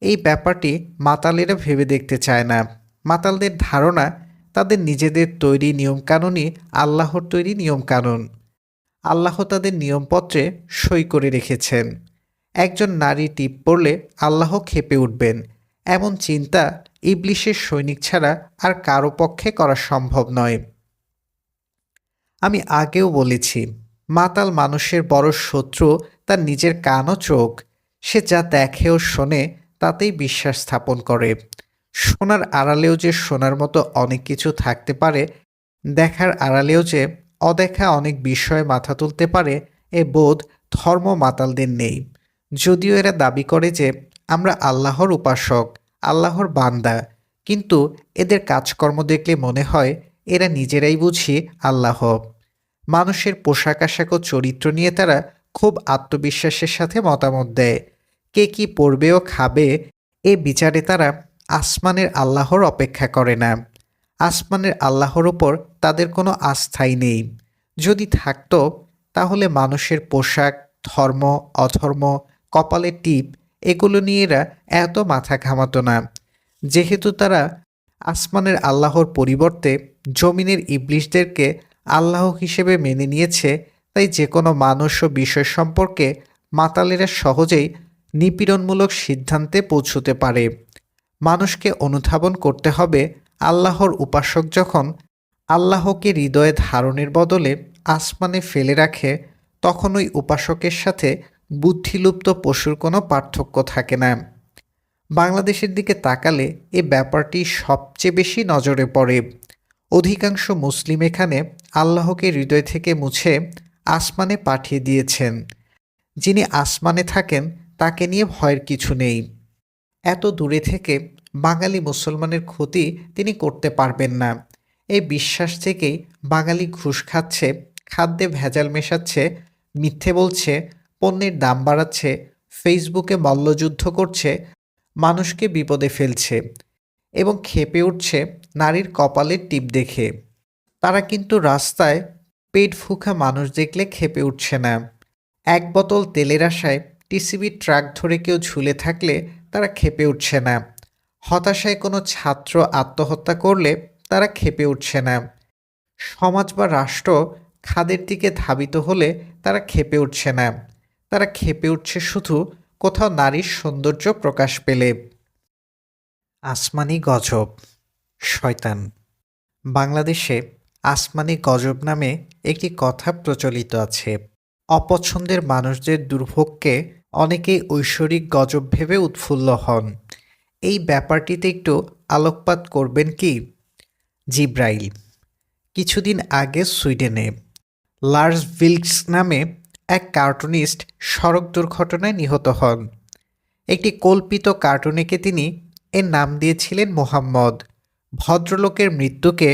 এই ব্যাপারটি মাতালেরা ভেবে দেখতে চায় না। মাতালদের ধারণা তাদের নিজেদের তৈরি নিয়মকানুনই আল্লাহর তৈরি নিয়মকানুন। আল্লাহ তাদের নিয়মপত্রে সই করে রেখেছেন। একজন নারী টিপ পড়লে আল্লাহ ক্ষেপে উঠবেন, এমন চিন্তা ইবলিশের সৈনিক ছাড়া আর কারো পক্ষে করা সম্ভব নয়। আমি আগেও বলেছি, মাতাল মানুষের বড় শত্রু তার নিজের কান ও চোখ। সে যা দেখে ও শোনে তাতেই বিশ্বাস স্থাপন করে। শোনার আড়ালেও যে শোনার মতো অনেক কিছু থাকতে পারে, দেখার আড়ালেও যে অদেখা অনেক বিষয়ে মাথা তুলতে পারে, এ বোধ ধর্ম মাতালদের নেই। যদিও এরা দাবি করে যে আমরা আল্লাহর উপাসক, আল্লাহর বান্দা, কিন্তু এদের কাজকর্ম দেখলে মনে হয় এরা নিজেরাই বুঝি আল্লাহ। মানুষের পোশাক আশাক ও চরিত্র নিয়ে তারা খুব আত্মবিশ্বাসের সাথে মতামত দেয়। কে কি পড়বে ও খাবে, এ বিচারে তারা আসমানের আল্লাহর অপেক্ষা করে না। আসমানের আল্লাহর ওপর তাদের কোনো আস্থাই নেই। যদি থাকতো, তাহলে মানুষের পোশাক, ধর্ম, অধর্ম, কপালের টিপ, এগুলো নিয়ে এরা এত মাথা ঘামাতো না। যেহেতু তারা আসমানের আল্লাহর পরিবর্তে জমিনের ইবলিশদেরকে আল্লাহ হিসেবে মেনে নিয়েছে, তাই যে কোনো মানুষ ও বিষয় সম্পর্কে মাতালেরা সহজেই নিপীড়নমূলক সিদ্ধান্তে পৌঁছতে পারে। মানুষকে অনুধাবন করতে হবে, আল্লাহর উপাসক যখন আল্লাহকে হৃদয়ে ধারণের বদলে আসমানে ফেলে রাখে, তখন ওই উপাসকের সাথে বুদ্ধিলুপ্ত পশুর কোনো পার্থক্য থাকে না। বাংলাদেশের দিকে তাকালে এ ব্যাপারটি সবচেয়ে বেশি নজরে পড়ে। অধিকাংশ মুসলিম এখানে আল্লাহকে হৃদয় থেকে মুছে আসমানে পাঠিয়ে দিয়েছেন। যিনি আসমানে থাকেন তাকে নিয়ে ভয়ের কিছু নেই। এত দূরে থেকে বাঙালি মুসলমানের ক্ষতি তিনি করতে পারবেন না। এই বিশ্বাস থেকেই বাঙালি ঘুষ খাচ্ছে, খাদ্যে ভেজাল মেশাচ্ছে, মিথ্যে বলছে, পণ্যের দাম বাড়াচ্ছে, ফেসবুকে মল্লযুদ্ধ করছে, মানুষকে বিপদে ফেলছে এবং ক্ষেপে উঠছে নারীর কপালের টিপ দেখে। তারা কিন্তু রাস্তায় পেট ফুঁকা মানুষ দেখলে ক্ষেপে উঠছে না। এক বোতল তেলের আশায় টিসিবি ট্রাক ধরে কেউ ঝুলে থাকলে তারা ক্ষেপে উঠছে না। হতাশায় কোনো ছাত্র আত্মহত্যা করলে তারা ক্ষেপে উঠছে না। সমাজ বা রাষ্ট্র খাদের দিকে ধাবিত হলে তারা ক্ষেপে উঠছে না। তারা ক্ষেপে উঠছে শুধু কোথাও নারীর সৌন্দর্য প্রকাশ পেলে। আসমানি গজব, শয়তান। বাংলাদেশে আসমানি গজব নামে একটি কথা প্রচলিত আছে। অপছন্দের মানুষদের দুর্ভোগকে অনেকেই ঐশ্বরিক গজব ভেবে উৎফুল্ল হন। এই ব্যাপারটিতে একটু আলোকপাত করবেন কি? জিব্রাইল। কিছুদিন আগে সুইডেনে লার্স ভিল্কস নামে এক কার্টুনিস্ট সড়ক দুর্ঘটনায় নিহত হন। একটি কল্পিত কার্টুনেকে তিনি এর নাম দিয়েছিলেন মোহাম্মদ। ভদ্রলোকের মৃত্যুকে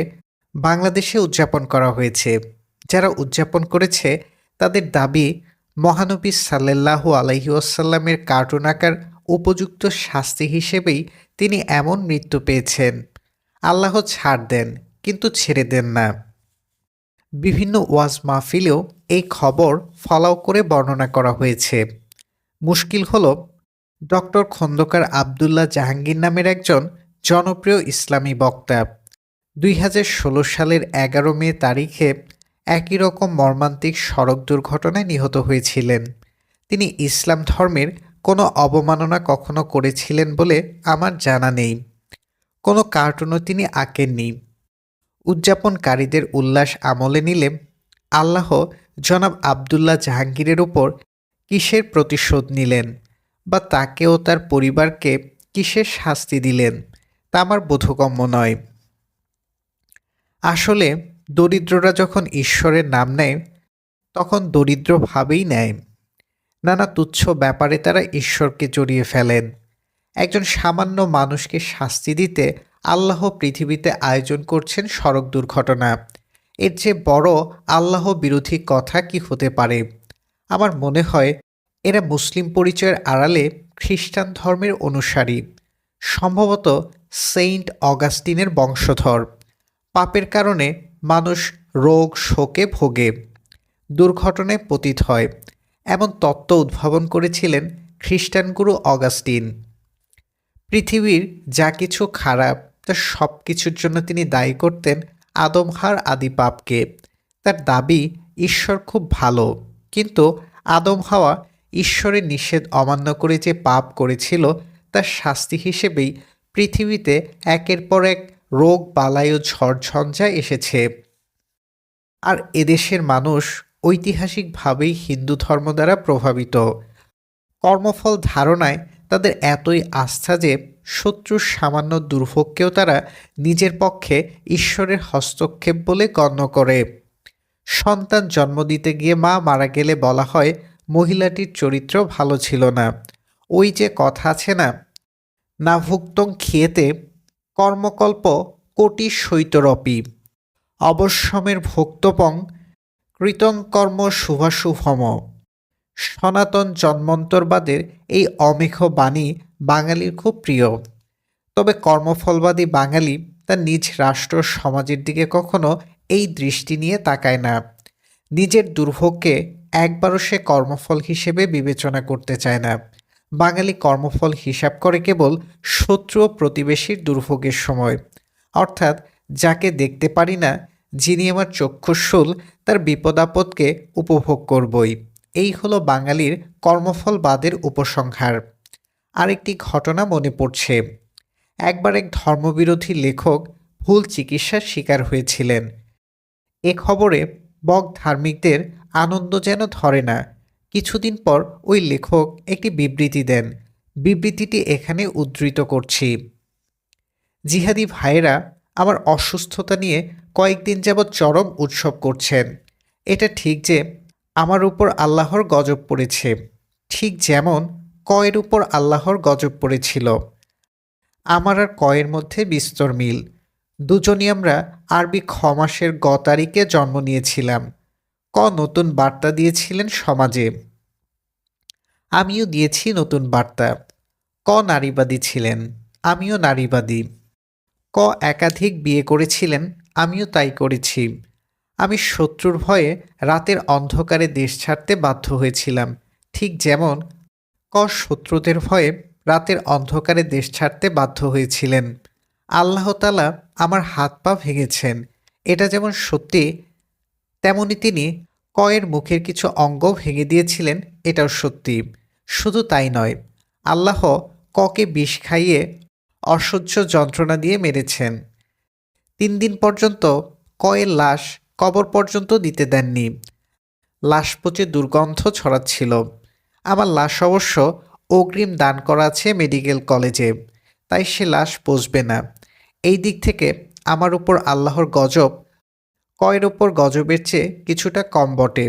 বাংলাদেশে উদযাপন করা হয়েছে। যারা উদযাপন করেছে তাদের দাবি, মহানবী সাল্লাল্লাহু আলাইহি ওয়াসাল্লামের কার্টুন আঁকার উপযুক্ত শাস্তি হিসেবেই তিনি এমন মৃত্যু পেয়েছেন। আল্লাহ ছাড় দেন, কিন্তু ছেড়ে দেন না। বিভিন্ন ওয়াজ মাহফিলেও এই খবর ফলাও করে বর্ণনা করা হয়েছে। মুশকিল হল, ডক্টর খন্দকার আবদুল্লাহ জাহাঙ্গীর নামের একজন জনপ্রিয় ইসলামী বক্তা 2016 সালের 11 মে তারিখে একই রকম মর্মান্তিক সড়ক দুর্ঘটনায় নিহত হয়েছিলেন। তিনি ইসলাম ধর্মের কোনো অবমাননা কখনো করেছিলেন বলে আমার জানা নেই। কোনো কার্টুনও তিনি আঁকেননি। উদযাপনকারীদের উল্লাস আমলে নিলে আল্লাহ জনাব আবদুল্লাহ জাহাঙ্গীরের উপর কিসের প্রতিশোধ নিলেন, বা তাকে ও তার পরিবারকে কিসের শাস্তি দিলেন, তা আমার বোধগম্য নয়। আসলে দরিদ্ররা যখন ঈশ্বরের নাম নেয়, তখন দরিদ্রভাবেই নেয়। নানা তুচ্ছ ব্যাপারে তারা ঈশ্বরকে জড়িয়ে ফেলেন। একজন সামান্য মানুষকে শাস্তি দিতে আল্লাহ পৃথিবীতে আয়োজন করছেন সড়ক দুর্ঘটনা। এর চেয়ে বড় আল্লাহ বিরোধী কথা কি হতে পারে? আমার মনে হয় এরা মুসলিম পরিচয়ের আড়ালে খ্রিস্টান ধর্মের অনুসারী, সম্ভবত সেইন্ট অগাস্টিনের বংশধর। পাপের কারণে মানুষ রোগ শোকে ভোগে, দুর্ঘটনায় পতিত হয়, এমন তত্ত্ব উদ্ভাবন করেছিলেন খ্রিস্টান গুরু অগাস্টিন। পৃথিবীর যা কিছু খারাপ তার সব কিছুর জন্য তিনি দায়ী করতেন আদমহার আদি পাপকে। তার দাবি ঈশ্বর খুব ভালো, কিন্তু আদম হাওয়া ঈশ্বরের নিষেধ অমান্য করে যে পাপ করেছিল তার শাস্তি হিসেবেই পৃথিবীতে একের পর এক রোগ বালাই ও ঝড়ঝঞ্ঝা এসেছে। আর এদেশের মানুষ ঐতিহাসিকভাবেই হিন্দু ধর্ম দ্বারা প্রভাবিত। কর্মফল ধারণায় তাদের এতই আস্থা যে শত্রুর সামান্য দুর্ভোগকেও তারা নিজের পক্ষে ঈশ্বরের হস্তক্ষেপ বলে গণ্য করে। সন্তান জন্ম দিতে গিয়ে মা মারা গেলে বলা হয় মহিলাটির চরিত্র ভালো ছিল না। ওই যে কথা আছে না, না ভুক্তং খেয়েতে কর্মকল্প কোটি শৈতরপি অবশ্যমের ভোক্তপং কৃতং কর্ম শুভাশুভম। সনাতন জন্মন্তরবাদের এই অমেঘ বাণী বাঙালির খুব প্রিয়। তবে কর্মফলবাদী বাঙালি তার নিজ রাষ্ট্র সমাজের দিকে কখনো এই দৃষ্টি নিয়ে তাকায় না। নিজের দুর্ভোগকে একবারও সে কর্মফল হিসেবে বিবেচনা করতে চায় না। বাঙালি কর্মফল হিসাব করে কেবল শত্রু ও প্রতিবেশীর দুর্ভোগের সময়, অর্থাৎ যাকে দেখতে পারি না, যিনি আমার চক্ষুশূল, তার বিপদাপদকে উপভোগ করবই। এই হলো বাঙালির কর্মফলবাদের উপসংহার। আরেকটি ঘটনা মনে পড়ছে। একবার এক ধর্মবিরোধী লেখক ভুল চিকিৎসার শিকার হয়েছিলেন। এ খবরে বক ধার্মিকদের আনন্দ যেন ধরে না। কিছুদিন পর ওই লেখক একটি বিবৃতি দেন। বিবৃতিটি এখানে উদ্ধৃত করছি। জিহাদি ভাইয়েরা আমার অসুস্থতা নিয়ে কয়েকদিন যাবৎ চরম উৎসব করছেন। এটা ঠিক যে আমার উপর আল্লাহর গজব পড়েছে, ঠিক যেমন কয়ের উপর আল্লাহর গজব পড়েছিল। আমার আর কয়ের মধ্যে বিস্তর মিল। দুজনই আমরা আরবি খ মাসের তারিখে জন্ম নিয়েছিলাম। ক নতুন বার্তা দিয়েছিলেন সমাজে, আমিও দিয়েছি নতুন বার্তা। ক নারীবাদী ছিলেন, আমিও নারীবাদী। ক একাধিক বিয়ে করেছিলেন, আমিও তাই করেছি। আমি শত্রুর ভয়ে রাতের অন্ধকারে দেশ ছাড়তে বাধ্য হয়েছিলাম, ঠিক যেমন ক শত্রুদের ভয়ে রাতের অন্ধকারে দেশ ছাড়তে বাধ্য হয়েছিলেন। আল্লাহ তাআলা আমার হাত পা ভেঙেছেন, এটা যেমন সত্যি, তেমনি তিনি কয়ের মুখের কিছু অঙ্গ ভেঙে দিয়েছিলেন, এটাও সত্যি। শুধু তাই নয়, আল্লাহ ককে বিষ খাইয়ে অসহ্য যন্ত্রণা দিয়ে মেরেছেন। 3 দিন পর্যন্ত কয়ের লাশ কবর পর্যন্ত দিতে দেননি। লাশ পচে দুর্গন্ধ ছড়াচ্ছিল। আমার লাশ অবশ্য অগ্রিম দান করা আছে মেডিকেল কলেজে, তাই সে লাশ পচবে না। এই দিক থেকে আমার উপর আল্লাহর গজব কয়ের ওপর গজবের চেয়ে কিছুটা কম বটে।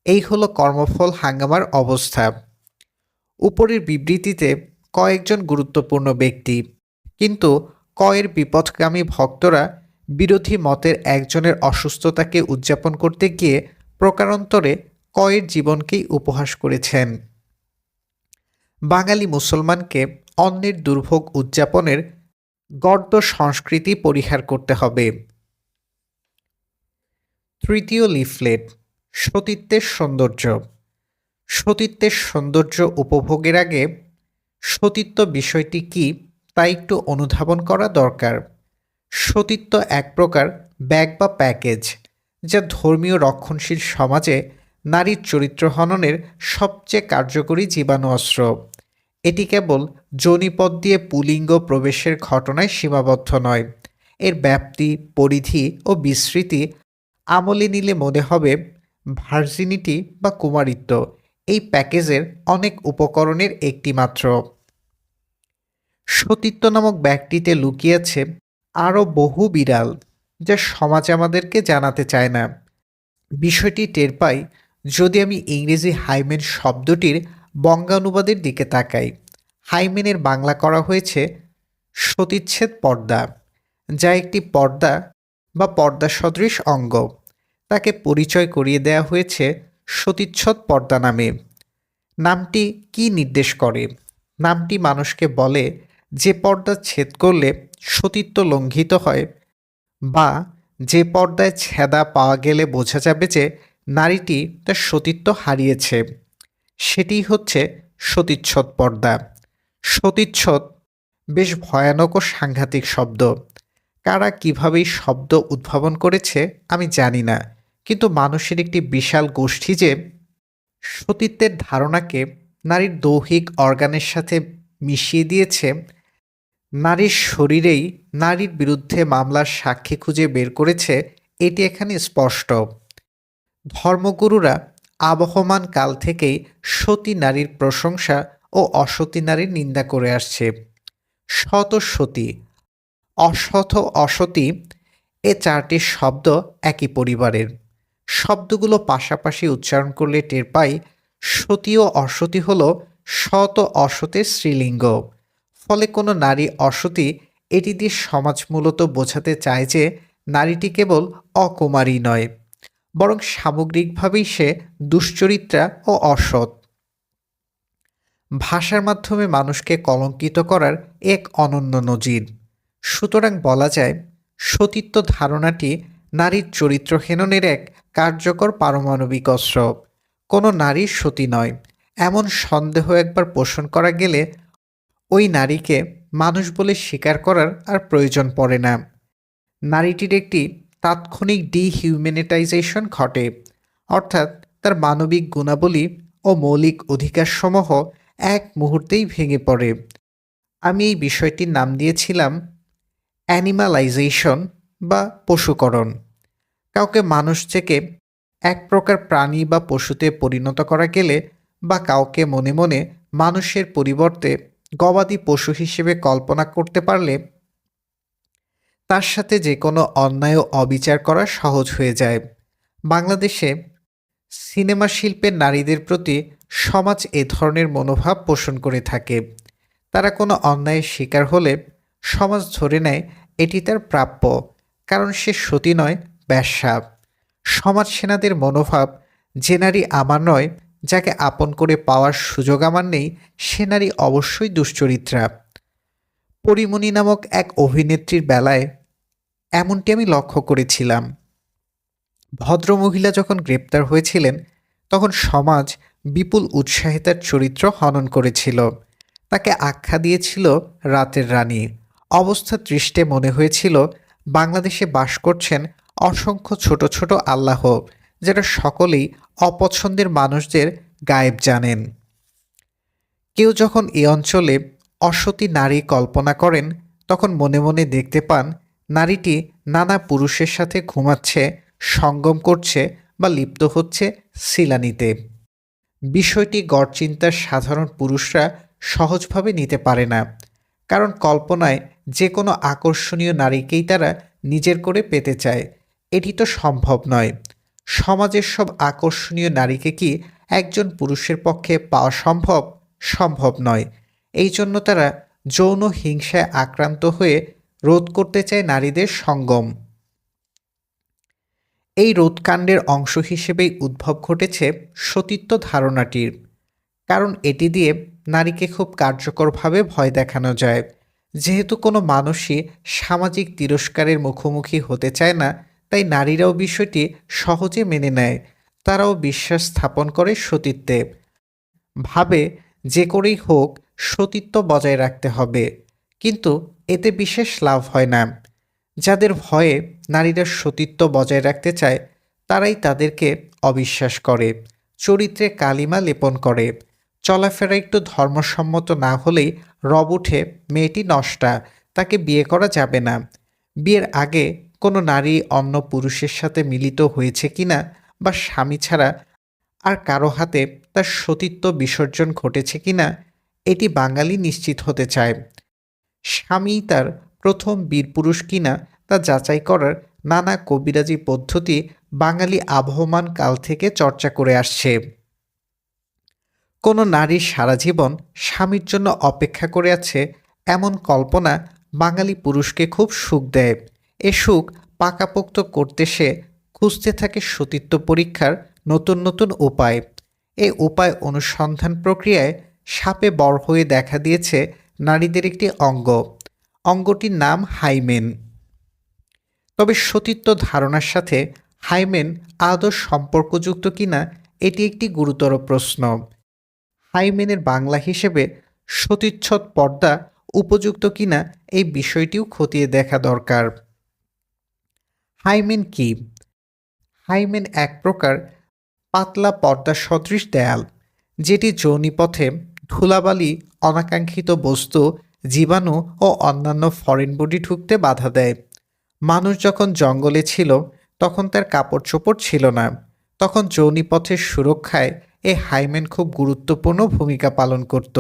এই হলো কর্মফল হাঙ্গামার অবস্থা। উপরের বিবৃতিতে কয়েকজন গুরুত্বপূর্ণ ব্যক্তি, কিন্তু কয়ের বিপথগামী ভক্তরা বিরোধী মতের একজনের অসুস্থতাকে উদযাপন করতে গিয়ে প্রকারান্তরে কয়ের জীবনকেই উপহাস করেছেন। বাঙালি মুসলমানকে অন্যের দুর্ভোগ উদযাপনের গর্দ সংস্কৃতি পরিহার করতে হবে। তৃতীয় লিফলেট, সতীত্বের সৌন্দর্য। সতীত্বের সৌন্দর্য উপভোগের আগে সতীত্ব বিষয়টি কি তা একটু অনুধাবন করা দরকার। সতীত্ব এক প্রকার ব্যাগ বা প্যাকেজ, যা ধর্মীয় রক্ষণশীল সমাজে নারীর চরিত্র হননের সবচেয়ে কার্যকরী জীবাণু অস্ত্র। এটি কেবল যোনিপথ দিয়ে পুলিঙ্গ প্রবেশের ঘটনায় সীমাবদ্ধ নয়। এর ব্যাপ্তি, পরিধি ও বিস্তৃতি আমলে নিলে মনে হবে ভার্জিনিটি বা কুমারিত্ব এই প্যাকেজের অনেক উপকরণের একটি মাত্র। সতীত্ব নামক ব্যাগটিতে লুকিয়েছে আরও বহু বিড়াল, যা সমাজ আমাদেরকে জানাতে চায় না। বিষয়টি টের পাই যদি আমি ইংরেজি হাইমেন শব্দটির বঙ্গানুবাদের দিকে তাকাই, হাইমেনের বাংলা করা হয়েছে সতীচ্ছেদ পর্দা, যা একটি পর্দা বা পর্দা সদৃশ অঙ্গ। তাকে পরিচয় করিয়ে দেওয়া হয়েছে সতীচ্ছদ পর্দা নামে। নামটি কি নির্দেশ করে? নামটি মানুষকে বলে যে পর্দা ছেদ করলে সতীত্ব লঙ্ঘিত হয়, বা যে পর্দায় ছেদা পাওয়া গেলে বোঝা যাবে যে নারীটি তার সতীত্ব হারিয়েছে, সেটিই হচ্ছে সতীচ্ছদ পর্দা। সতীচ্ছদ বেশ ভয়ানক ও সাংঘাতিক শব্দ। কারা কিভাবে এই শব্দ উদ্ভাবন করেছে আমি জানি না, কিন্তু মানুষের একটি বিশাল গোষ্ঠী যে সতীত্বের ধারণাকে নারীর দৈহিক অর্গানের সাথে মিশিয়ে দিয়েছে, নারীর শরীরেই নারীর বিরুদ্ধে মামলার সাক্ষী খুঁজে বের করেছে, এটি এখানে স্পষ্ট। ধর্মগুরুরা আবহমান কাল থেকেই সতী নারীর প্রশংসা ও অসতী নারীর নিন্দা করে আসছে। সত সতী, অসথ অসতী, এ চারটি শব্দ একই পরিবারের। শব্দগুলো পাশাপাশি উচ্চারণ করলে টের পাই সতী ও অসতী হল সৎ ও অসতের স্ত্রীলিঙ্গ। ফলে কোনো নারী অসতী, এটি দিয়ে সমাজ মূলত বোঝাতে চায় যে নারীটি কেবল অকুমারী নয়, বরং সামগ্রিকভাবেই সে দুশ্চরিত্রা ও অসৎ। ভাষার মাধ্যমে মানুষকে কলঙ্কিত করার এক অনন্য নজির। সুতরাং বলা যায় সতীত্ব ধারণাটি নারীর চরিত্র হেননের এক কার্যকর পারমাণবিক অস্ত্র। কোনো নারী সতী নয় এমন সন্দেহ একবার পোষণ করা গেলে ওই নারীকে মানুষ বলে স্বীকার করার আর প্রয়োজন পড়ে না। নারীটির একটি তাৎক্ষণিক ডিহিউম্যানিটাইজেশন ঘটে, অর্থাৎ তার মানবিক গুণাবলী ও মৌলিক অধিকারসমূহ এক মুহূর্তেই ভেঙে পড়ে। আমি এই বিষয়টির নাম দিয়েছিলাম অ্যানিমালাইজেশন বা পশুকরণ। কাউকে মানুষ থেকে এক প্রকার প্রাণী বা পশুতে পরিণত করা গেলে, বা কাউকে মনে মনে মানুষের পরিবর্তে গবাদি পশু হিসেবে কল্পনা করতে পারলে তার সাথে যে কোনো অন্যায় ও অবিচার করা সহজ হয়ে যায়। বাংলাদেশে সিনেমা শিল্পের নারীদের প্রতি সমাজ এ ধরনের মনোভাব পোষণ করে থাকে। তারা কোনো অন্যায়ের শিকার হলে সমাজ ধরে নেয় এটি তার প্রাপ্য, কারণ সে সতী নয়, বেশ্যা। সমাজ সেনাদের মনোভাব, যে নারী আমার নয়, যাকে আপন করে পাওয়ার সুযোগ আমার নেই, সে নারী অবশ্যই দুশ্চরিত্রা। পরিমণি নামক এক অভিনেত্রীর বেলায় এমনটি আমি লক্ষ্য করেছিলাম। ভদ্রমহিলা যখন গ্রেপ্তার হয়েছিলেন তখন সমাজ বিপুল উৎসাহে তার চরিত্র হনন করেছিল। তাকে আখ্যা দিয়েছিল রাতের রানী। অবস্থা দৃষ্টে মনে হয়েছিল বাংলাদেশে বাস করছেন অসংখ্য ছোট ছোট আল্লাহ, যারা সকলেই অপছন্দের মানুষদের গায়েব জানেন। কেউ যখন এ অঞ্চলে অসতী নারী কল্পনা করেন তখন মনে মনে দেখতে পান নারীটি নানা পুরুষের সাথে ঘুমাচ্ছে, সঙ্গম করছে বা লিপ্ত হচ্ছে সিলানিতে। বিষয়টি গড়চিন্তার সাধারণ পুরুষরা সহজভাবে নিতে পারে না, কারণ কল্পনায় যে কোনো আকর্ষণীয় নারীকেই তারা নিজের করে পেতে চায়। এটি তো সম্ভব নয়। সমাজের সব আকর্ষণীয় নারীকে কি একজন পুরুষের পক্ষে পাওয়া সম্ভব? সম্ভব নয়। এই জন্য তারা যৌন হিংসায় আক্রান্ত হয়ে রোধ করতে চায় নারীদের সঙ্গম। এই রোধকাণ্ডের অংশ হিসেবেই উদ্ভব ঘটেছে সতীত্ব ধারণাটির, কারণ এটি দিয়ে নারীকে খুব কার্যকরভাবে ভয় দেখানো যায়। যেহেতু কোনো মানুষই সামাজিক তিরস্কারের মুখোমুখি হতে চায় না, তাই নারীরাও বিষয়টি সহজে মেনে নেয়। তারাও বিশ্বাস স্থাপন করে সতীত্বে, ভাবে যে করেই হোক সতীত্ব বজায় রাখতে হবে। কিন্তু এতে বিশেষ লাভ হয় না। যাদের ভয়ে নারীরা সতীত্ব বজায় রাখতে চায় তারাই তাদেরকে অবিশ্বাস করে, চরিত্রে কালিমা লেপন করে। চলাফেরা একটু ধর্মসম্মত না হলেই রব উঠে মেয়েটি নষ্টা, তাকে বিয়ে করা যাবে না। বিয়ের আগে কোনো নারী অন্য পুরুষের সাথে মিলিত হয়েছে কিনা বা স্বামী ছাড়া আর কারো হাতে তার সতীত্ব বিসর্জন ঘটেছে কিনা, এটি বাঙালি নিশ্চিত হতে চায়। স্বামী তার প্রথম বীরপুরুষ কিনা তা যাচাই করার নানা কবিরাজি পদ্ধতি বাঙালি আবহমান কাল থেকে চর্চা করে আসছে। কোনো নারীর সারা জীবন স্বামীর জন্য অপেক্ষা করে আছে এমন কল্পনা বাঙালি পুরুষকে খুব সুখ দেয়। এ সুখ পাকাপোক্ত করতে সে খুঁজতে থাকে সতীত্ব পরীক্ষার নতুন নতুন উপায়। এই উপায় অনুসন্ধান প্রক্রিয়ায় সাপে বর হয়ে দেখা দিয়েছে নারীদের একটি অঙ্গটির নাম হাইমেন। তবে সতীত্ব ধারণার সাথে হাইমেন আদৌ সম্পর্কযুক্ত কিনা এটি একটি গুরুতর প্রশ্ন। হাইমেনের বাংলা হিসেবে সতীচ্ছদ পর্দা উপযুক্ত কিনা এই বিষয়টিও খতিয়ে দেখা দরকার। হাইমেন কি? হাইমেন এক প্রকার পাতলা পর্দা সদৃশ দেয়াল, যেটি যোনিপথে ধুলাবালি, অনাকাঙ্ক্ষিত বস্তু, জীবাণু ও অন্যান্য ফরেন বডি ঢুকতে বাধা দেয়। মানুষ যখন জঙ্গলে ছিল তখন তার কাপড় চোপড় ছিল না। তখন যোনিপথের সুরক্ষায় এই হাইমেন খুব গুরুত্বপূর্ণ ভূমিকা পালন করত।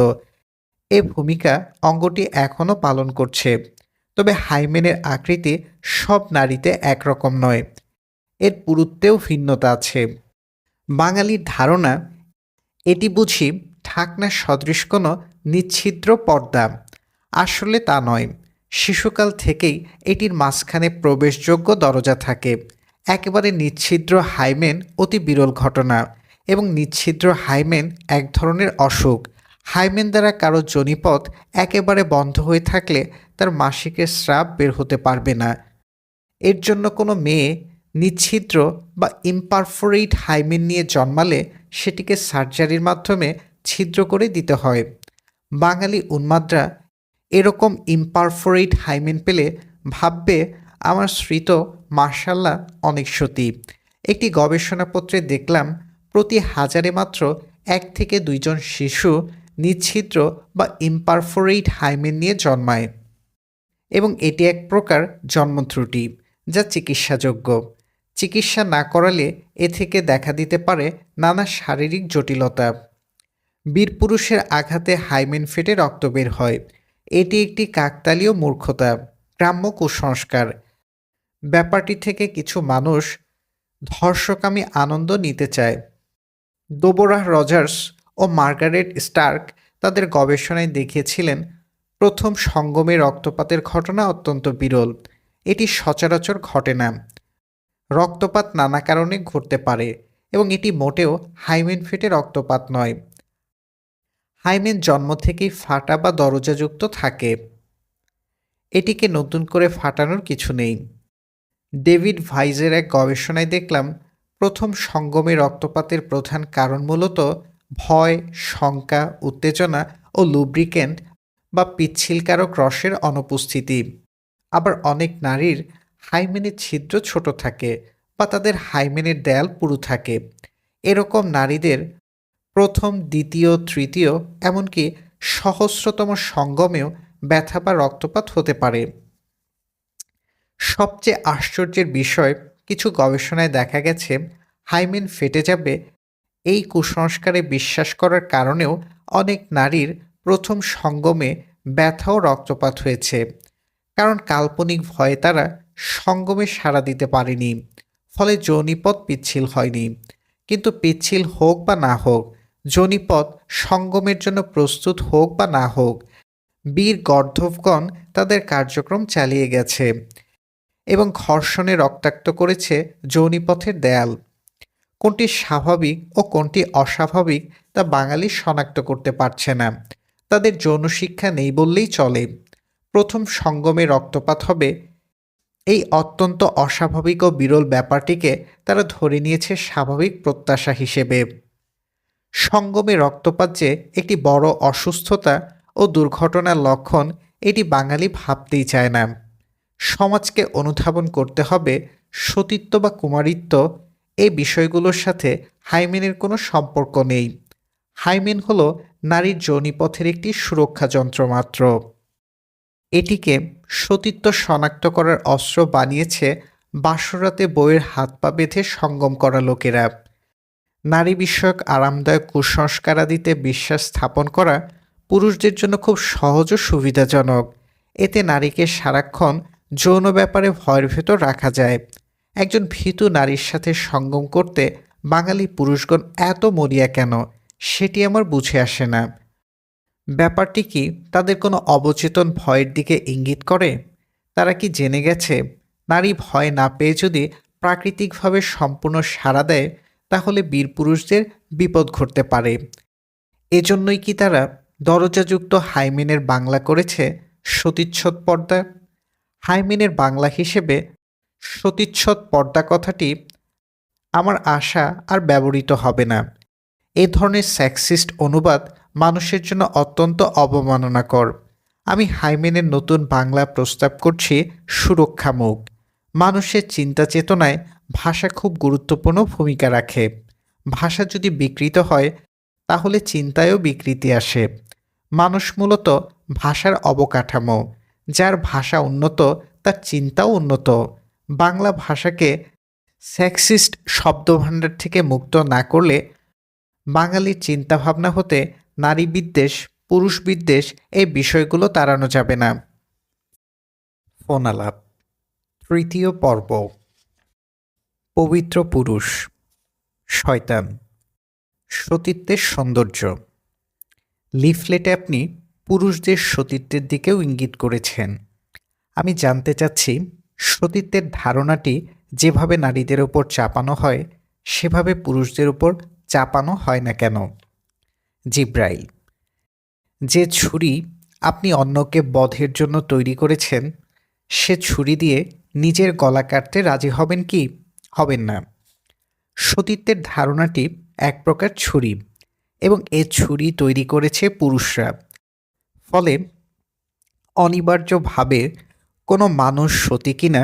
এ ভূমিকা অঙ্গটি এখনও পালন করছে। তবে হাইমেনের আকৃতি সব নারীতে একরকম নয়, এর পুরুত্বেও ভিন্নতা আছে। বাঙালির ধারণা এটি বুঝি ঢাকনা সদৃশ কোনো নিচ্ছিদ্র পর্দা। আসলে তা নয়। শিশুকাল থেকেই এটির মাঝখানে প্রবেশযোগ্য দরজা থাকে। একেবারে নিচ্ছিদ্র হাইমেন অতি বিরল ঘটনা, এবং নিচ্ছিদ্র হাইমেন এক ধরনের অসুখ। হাইমেন দ্বারা কারো যোনিপথ একেবারে বন্ধ হয়ে থাকলে তার মাসিকের স্রাব বের হতে পারবে না। এর জন্য কোনো মেয়ে নিচ্ছিদ্র বা ইমপারফোরেট হাইমেন নিয়ে জন্মালে সেটিকে সার্জারির মাধ্যমে ছিদ্র করে দিতে হয়। বাঙালি উন্মাদরা এরকম ইমপারফোরেট হাইমেন পেলে ভাববে আমার স্ত্রী তো মাশাল্লাহ অনেক সতী। একটি গবেষণাপত্রে দেখলাম প্রতি হাজারে মাত্র 1 থেকে 2 জন শিশু নিচ্ছিদ্র বা ইমপারফোরেট হাইমেন নিয়ে জন্মায়, এবং এটি এক প্রকার জন্মত্রুটি যা চিকিৎসাযোগ্য। চিকিৎসা না করালে এ থেকে দেখা দিতে পারে নানা শারীরিক জটিলতা। বীরপুরুষের আঘাতে হাইমেন ফেটে রক্ত বের হয়। এটি একটি কাকতালীয় মূর্খতা, গ্রাম্য কুসংস্কার। ব্যাপারটি থেকে কিছু মানুষ ধর্ষকামী আনন্দ নিতে চায়। দেবোরাহ রজার্স ও মার্গারেট স্টার্ক তাদের গবেষণায় দেখিয়েছিলেন প্রথম সঙ্গমে রক্তপাতের ঘটনা অত্যন্ত বিরল। এটি সচরাচর ঘটে না। রক্তপাত নানা কারণে ঘটতে পারে, এবং এটি মোটেও হাইমেন ফেটে রক্তপাত নয়। হাইমেন জন্ম থেকেই ফাটা বা দরজাযুক্ত থাকে। এটিকে নতুন করে ফাটানোর কিছু নেই। ডেভিড ভাইজের এক গবেষণায় দেখলাম প্রথম সঙ্গমে রক্তপাতের প্রধান কারণ মূলত ভয়, শঙ্কা, উত্তেজনা ও লুব্রিকেন্ট বা পিচ্ছিলকারক রসের অনুপস্থিতি। আবার অনেক নারীর হাইমেনের ছিদ্র ছোট থাকে বা তাদের হাইমেনের দেয়াল পুরু থাকে। এরকম নারীদের প্রথম, দ্বিতীয়, তৃতীয়, এমনকি সহস্রতম সঙ্গমেও ব্যথা বা রক্তপাত হতে পারে। সবচেয়ে আশ্চর্যের বিষয়, কিছু গবেষণায় দেখা গেছে হাইমেন ফেটে যাবে এই কুসংস্কারে বিশ্বাস করার কারণেও অনেক নারীর প্রথম সঙ্গমে ব্যথা ও রক্তপাত হয়েছে। কারণ কাল্পনিক ভয়ে তারা সঙ্গমে সাড়া দিতে পারেনি, ফলে যোনিপথ পিচ্ছিল হয়নি। কিন্তু পিচ্ছিল হোক বা না হোক, যোনিপথ সঙ্গমের জন্য প্রস্তুত হোক বা না হোক, বীর গর্ধবগণ তাদের কার্যক্রম চালিয়ে গেছে এবং ঘর্ষণে রক্তাক্ত করেছে যোনিপথের দেয়াল। কোনটি স্বাভাবিক ও কোনটি অস্বাভাবিক তা বাঙালি শনাক্ত করতে পারছে না। তাদের যৌন শিক্ষা নেই বললেই চলে। প্রথম সঙ্গমে রক্তপাত হবে, এই অত্যন্ত অস্বাভাবিক ও বিরল ব্যাপারটিকে তারা ধরে নিয়েছে স্বাভাবিক প্রত্যাশা হিসেবে। সঙ্গমে রক্তপাত যে একটি বড় অসুস্থতা ও দুর্ঘটনার লক্ষণ, এটি বাঙালি ভাবতেই চায় না। সমাজকে অনুধাবন করতে হবে সতীত্ব বা কুমারিত্ব এই বিষয়গুলোর সাথে হাইমেনের কোনো সম্পর্ক নেই। হাইমেন হলো নারীর যোনিপথের একটি সুরক্ষা যন্ত্র মাত্র। এটিকে সতীত্ব শনাক্ত করার অস্ত্র বানিয়েছে বাসরাতে বউয়ের হাত পা বেঁধে সঙ্গম করা লোকেরা। নারী বিষয়ক আরামদায়ক কুসংস্কারাদিতে বিশ্বাস স্থাপন করা পুরুষদের জন্য খুব সহজ ও সুবিধাজনক। এতে নারীকে সারাক্ষণ যৌন ব্যাপারে ভয়ের ভেতর রাখা যায়। একজন ভীতু নারীর সাথে সঙ্গম করতে বাঙালি পুরুষগণ এত মরিয়া কেন, সেটি আমার বুঝে আসে না। ব্যাপারটি কি তাদের কোনো অবচেতন ভয়ের দিকে ইঙ্গিত করে? তারা কি জেনে গেছে নারী ভয় না পেয়ে যদি প্রাকৃতিকভাবে সম্পূর্ণ সাড়া দেয়, তাহলে বীরপুরুষদের বিপদ ঘটতে পারে? এজন্যই কি তারা দরজাযুক্ত হাইমেনের বাংলা করেছে সতীচ্ছদ পর্দা? হাইমেনের বাংলা হিসেবে সতীচ্ছদ পর্দা কথাটি আমার আশা আর ব্যবহৃত হবে না। এ ধরনের সেক্সিস্ট অনুবাদ মানুষের জন্য অত্যন্ত অবমাননাকর। আমি হাইমেনের নতুন বাংলা প্রস্তাব করছি সুরক্ষামুখ। মানুষের চিন্তা চেতনায় ভাষা খুব গুরুত্বপূর্ণ ভূমিকা রাখে। ভাষা যদি বিকৃত হয় তাহলে চিন্তায়ও বিকৃতি আসে। মানুষ মূলত ভাষার অবকাঠামো। যার ভাষা উন্নত তার চিন্তাও উন্নত। বাংলা ভাষাকে সেক্সিস্ট শব্দভাণ্ডার থেকে মুক্ত না করলে বাঙালির চিন্তাভাবনা হতে নারী বিদ্বেষ, পুরুষ বিদ্বেষ এই বিষয়গুলো তাড়ানো যাবে না। ফোনালাপ, তৃতীয় পর্ব। পবিত্র পুরুষ, শয়তান, সতীত্বের সৌন্দর্য। লিফলেটে আপনি পুরুষদের সতীত্বের দিকেও ইঙ্গিত করেছেন। আমি জানতে চাচ্ছি, সতীত্বের ধারণাটি যেভাবে নারীদের ওপর চাপানো হয় সেভাবে পুরুষদের উপর চাপানো হয় না কেন? জিব্রাইল, যে ছুরি আপনি অন্যকে বধের জন্য তৈরি করেছেন, সে ছুরি দিয়ে নিজের গলা কাটতে রাজি হবেন কি? হবেন না। সতীত্বের ধারণাটি এক প্রকার ছুরি, এবং এ ছুরি তৈরি করেছে পুরুষরা। ফলে অনিবার্যভাবে কোনো মানুষ সতী কিনা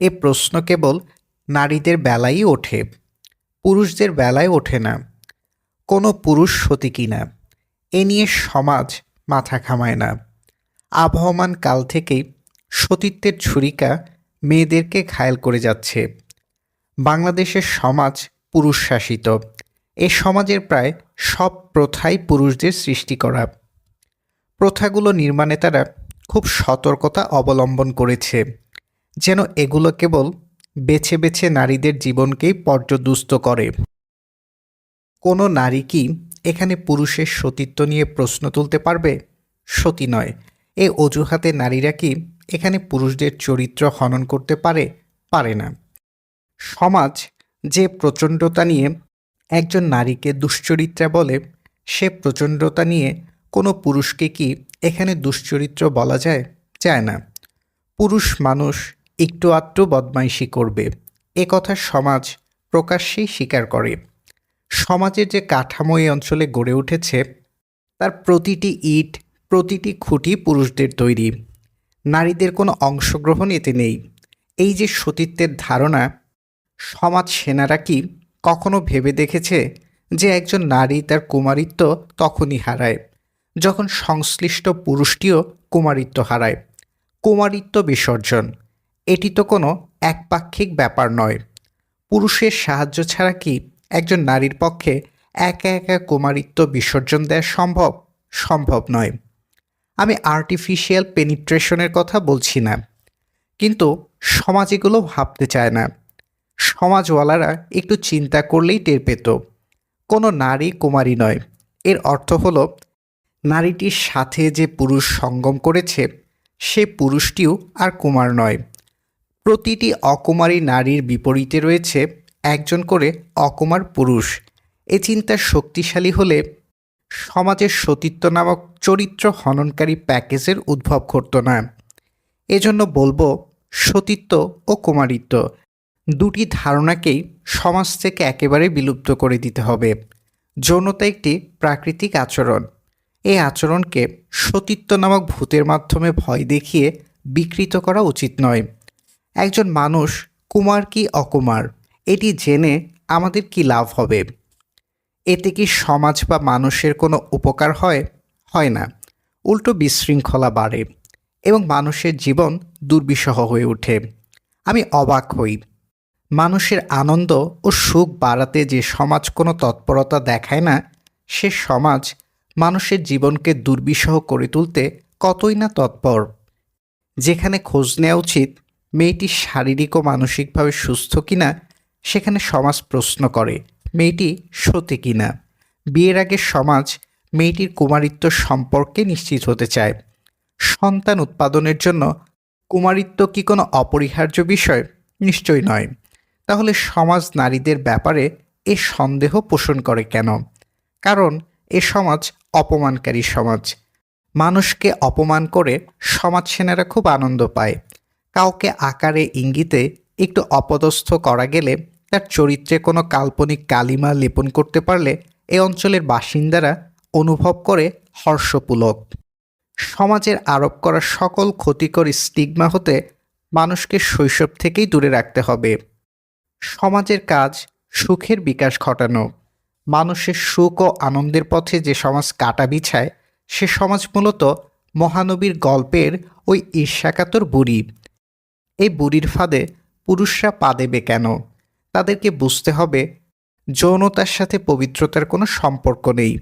এ প্রশ্ন কেবল নারীদের বেলায়ই ওঠে, পুরুষদের বেলায় ওঠে না। কোনো পুরুষ সতী কিনা এ নিয়ে সমাজ মাথা ঘামায় না। আবহমান কাল থেকেই সতীত্বের ছুরিকা মেয়েদেরকে ঘায়েল করে যাচ্ছে। বাংলাদেশের সমাজ পুরুষ শাসিত। এ সমাজের প্রায় সব প্রথাই পুরুষদের সৃষ্টি করা। প্রথাগুলো নির্মাণে তারা খুব সতর্কতা অবলম্বন করেছে, যেন এগুলো কেবল বেছে বেছে নারীদের জীবনকেই পর্যদুস্ত করে। কোনো নারী কি এখানে পুরুষের সতীত্ব নিয়ে প্রশ্ন তুলতে পারবে? সতী নয়, এ অজুহাতে নারীরা কি এখানে পুরুষদের চরিত্র হনন করতে পারে? পারে না। সমাজ যে প্রচণ্ডতা নিয়ে একজন নারীকে দুশ্চরিত্রা বলে, সে প্রচণ্ডতা নিয়ে কোনো পুরুষকে কি এখানে দুশ্চরিত্র বলা যায়? যায় না। পুরুষ মানুষ একটু আধটু বদমাইশি করবে, এ কথা সমাজ প্রকাশ্যেই স্বীকার করে। সমাজের যে কাঠামো এই অঞ্চলে গড়ে উঠেছে, তার প্রতিটি ইট, প্রতিটি খুঁটি পুরুষদের তৈরি। নারীদের কোনো অংশগ্রহণ এতে নেই। এই যে সতীত্বের ধারণা, সমাজ সেনারা কি কখনো ভেবে দেখেছে যে একজন নারী তার কুমারিত্ব তখনই হারায় যখন সংশ্লিষ্ট পুরুষটিও কুমারিত্ব হারায়? কুমারিত্ব বিসর্জন, এটি তো কোনো একপাক্ষিক ব্যাপার নয়। পুরুষের সাহায্য ছাড়া কি একজন নারীর পক্ষে একা একা কুমারিত্ব বিসর্জন দেওয়া সম্ভব? সম্ভব নয়। আমি আর্টিফিশিয়াল পেনিট্রেশনের কথা বলছি না, কিন্তু সমাজ এগুলো ভাবতে চায় না। সমাজওয়ালারা একটু চিন্তা করলেই টের পেত কোনো নারী কুমারী নয়। এর অর্থ হলো নারীটির সাথে যে পুরুষ সঙ্গম করেছে সে পুরুষটিও আর কুমার নয়। প্রতিটি অকুমারী নারীর বিপরীতে রয়েছে একজন করে অকুমার পুরুষ। এ চিন্তা শক্তিশালী হলে সমাজের সতীত্ব নামক চরিত্র হননকারী প্যাকেজের উদ্ভব ঘটত না। এজন্য বলবো, সতীত্ব ও কুমারিত্ব দুটি ধারণাকেই সমাজ থেকে একেবারে বিলুপ্ত করে দিতে হবে। যৌনতা একটি প্রাকৃতিক আচরণ। এই আচরণকে সতীত্ব নামক ভূতের মাধ্যমে ভয় দেখিয়ে বিকৃত করা উচিত নয়। একজন মানুষ কুমার কি অকুমার এটি জেনে আমাদের কি লাভ হবে? এতে কি সমাজ বা মানুষের কোনো উপকার হয়? হয় না। উল্টো বিশৃঙ্খলা বাড়ে এবং মানুষের জীবন দুর্বিষহ হয়ে ওঠে। আমি অবাক হই, মানুষের আনন্দ ও সুখ বাড়াতে যে সমাজ কোনো তৎপরতা দেখায় না, সে সমাজ মানুষের জীবনকে দুর্বিষহ করে তুলতে কতই না তৎপর। যেখানে খোঁজ নেওয়া উচিত মেয়েটি শারীরিক ও মানসিকভাবে সুস্থ কিনা সেখানে সমাজ প্রশ্ন করে মেয়েটি সতী কিনা। বিয়ের আগে সমাজ মেয়েটির কুমারিত্ব সম্পর্কে নিশ্চিত হতে চায়। সন্তান উৎপাদনের জন্য কুমারিত্ব কি কোনো অপরিহার্য বিষয়? নিশ্চয় নয়। তাহলে সমাজ নারীদের ব্যাপারে এ সন্দেহ পোষণ করে কেন? কারণ এ সমাজ অপমানকারী সমাজ। মানুষকে অপমান করে সমাজসেনারা খুব আনন্দ পায়। কাউকে আকারে ইঙ্গিতে একটু অপদস্থ করা গেলে তার চরিত্রে কোনো কাল্পনিক কালিমা লেপন করতে পারলে এ অঞ্চলের বাসিন্দারা অনুভব করে হর্ষপুলক। সমাজের আরোপ করা সকল ক্ষতিকর স্টিগমা হতে মানুষকে শৈশব থেকেই দূরে রাখতে হবে। সমাজের কাজ সুখের বিকাশ ঘটানো। মানুষের সুখ ও আনন্দের পথে যে সমাজ কাটা বিছায় সে সমাজ মূলত মহানবীর গল্পের ওই ঈর্ষাকাতর বুড়ি। এই বুড়ির ফাঁদে পুরুষরা পা দেবে কেন? তাদেরকে বুঝতে হবে যৌনতার সাথে পবিত্রতার কোনো সম্পর্ক নেই।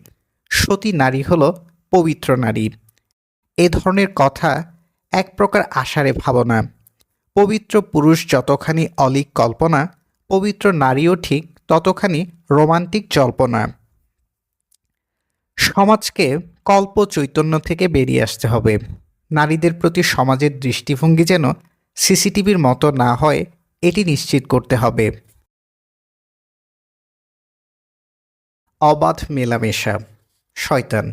সতী নারী হলো পবিত্র নারী। এ ধরনের কথা এক প্রকার আষাঢ়ে ভাবনা। পবিত্র পুরুষ যতখানি অলীক কল্পনা, পবিত্র নারীও ঠিক ততখানি রোমান্টিক জল্পনা। সমাজকে কল্প চৈতন্য থেকে বেরিয়ে আসতে হবে। নারীদের প্রতি সমাজের দৃষ্টিভঙ্গি যেন সিসিটিভির মতো না হয় এটি নিশ্চিত করতে হবে। অবাধ মেলামেশা। শয়তান।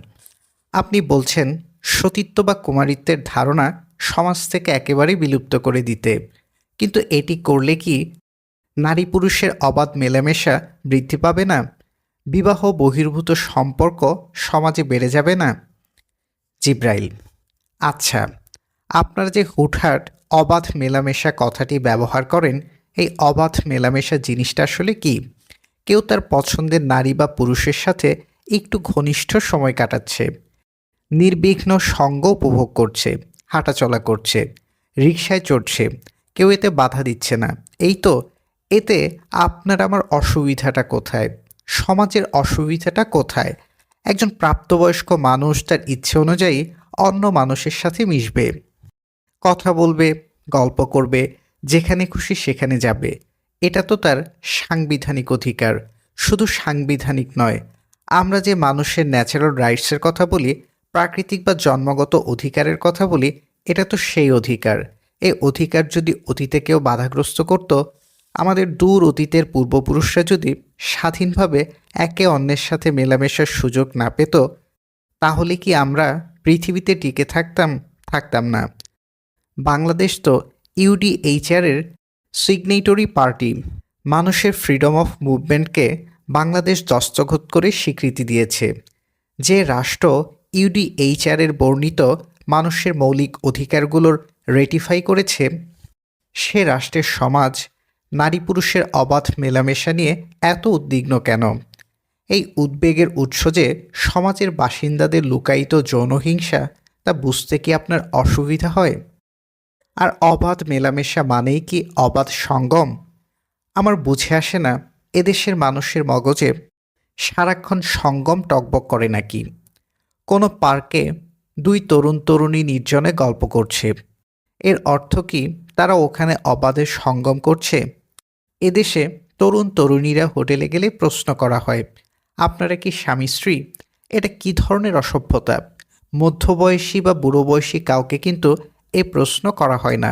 আপনি বলছেন সতীত্ব বা কুমারিত্বের ধারণা সমাজ থেকে একেবারেই বিলুপ্ত করে দিতে, কিন্তু এটি করলে কি নারী পুরুষের অবাধ মেলামেশা বৃদ্ধি পাবে না? বিবাহ বহির্ভূত সম্পর্ক সমাজে বেড়ে যাবে না? জিব্রাইল: আচ্ছা, আপনারা যে হুটহাট অবাধ মেলামেশা কথাটি ব্যবহার করেন, এই অবাধ মেলামেশা জিনিসটা আসলে কি? কেউ তার পছন্দের নারী বা পুরুষের সাথে একটু ঘনিষ্ঠ সময় কাটাচ্ছে, নির্বিঘ্ন সঙ্গ উপভোগ করছে, হাঁটাচলা করছে, রিকশায় চড়ছে, কেউ এতে বাধা দিচ্ছে না। এই তো, এতে আপনার আমার অসুবিধাটা কোথায়? সমাজের অসুবিধাটা কোথায়? একজন প্রাপ্তবয়স্ক মানুষ তার ইচ্ছে অনুযায়ী অন্য মানুষের সাথে মিশবে, কথা বলবে, গল্প করবে, যেখানে খুশি সেখানে যাবে। এটা তো তার সাংবিধানিক অধিকার। শুধু সাংবিধানিক নয়, আমরা যে মানুষের ন্যাচারাল রাইটসের কথা বলি, প্রাকৃতিক বা জন্মগত অধিকারের কথা বলি, এটা তো সেই অধিকার। এই অধিকার যদি অতীতে কেউ বাধাগ্রস্ত করত, আমাদের দূর অতীতের পূর্বপুরুষরা যদি স্বাধীনভাবে একে অন্যের সাথে মেলামেশার সুযোগ না পেত, তাহলে কি আমরা পৃথিবীতে টিকে থাকতাম না। বাংলাদেশ তো ইউডিএইচআরের সিগনেটরি পার্টি। মানুষের ফ্রিডম অফ মুভমেন্টকে বাংলাদেশ দস্তখত করে স্বীকৃতি দিয়েছে। যে রাষ্ট্র ইউডিএইচআরের বর্ণিত মানুষের মৌলিক অধিকারগুলোর রেটিফাই করেছে, সে রাষ্ট্রের সমাজ নারী পুরুষের অবাধ মেলামেশা নিয়ে এত উদ্বিগ্ন কেন? এই উদ্বেগের উৎস যে সমাজের বাসিন্দাদের লুকায়িত যৌনহিংসা, তা বুঝতে কি আপনার অসুবিধা হয়? আর অবাধ মেলামেশা মানেই কি অবাধ সঙ্গম? আমার বুঝে আসে না এদেশের মানুষের মগজে সারাক্ষণ সঙ্গম টকবক করে নাকি। কোনো পার্কে দুই তরুণ তরুণী নির্জনে গল্প করছে, এর অর্থ কি তারা ওখানে অবাধে সঙ্গম করছে? এদেশে তরুণ তরুণীরা হোটেলে গেলে প্রশ্ন করা হয়, আপনারা কি স্বামী স্ত্রী? এটা কি ধরনের অসভ্যতা? মধ্যবয়সী বা বুড়ো বয়সী কাউকে কিন্তু এ প্রশ্ন করা হয় না।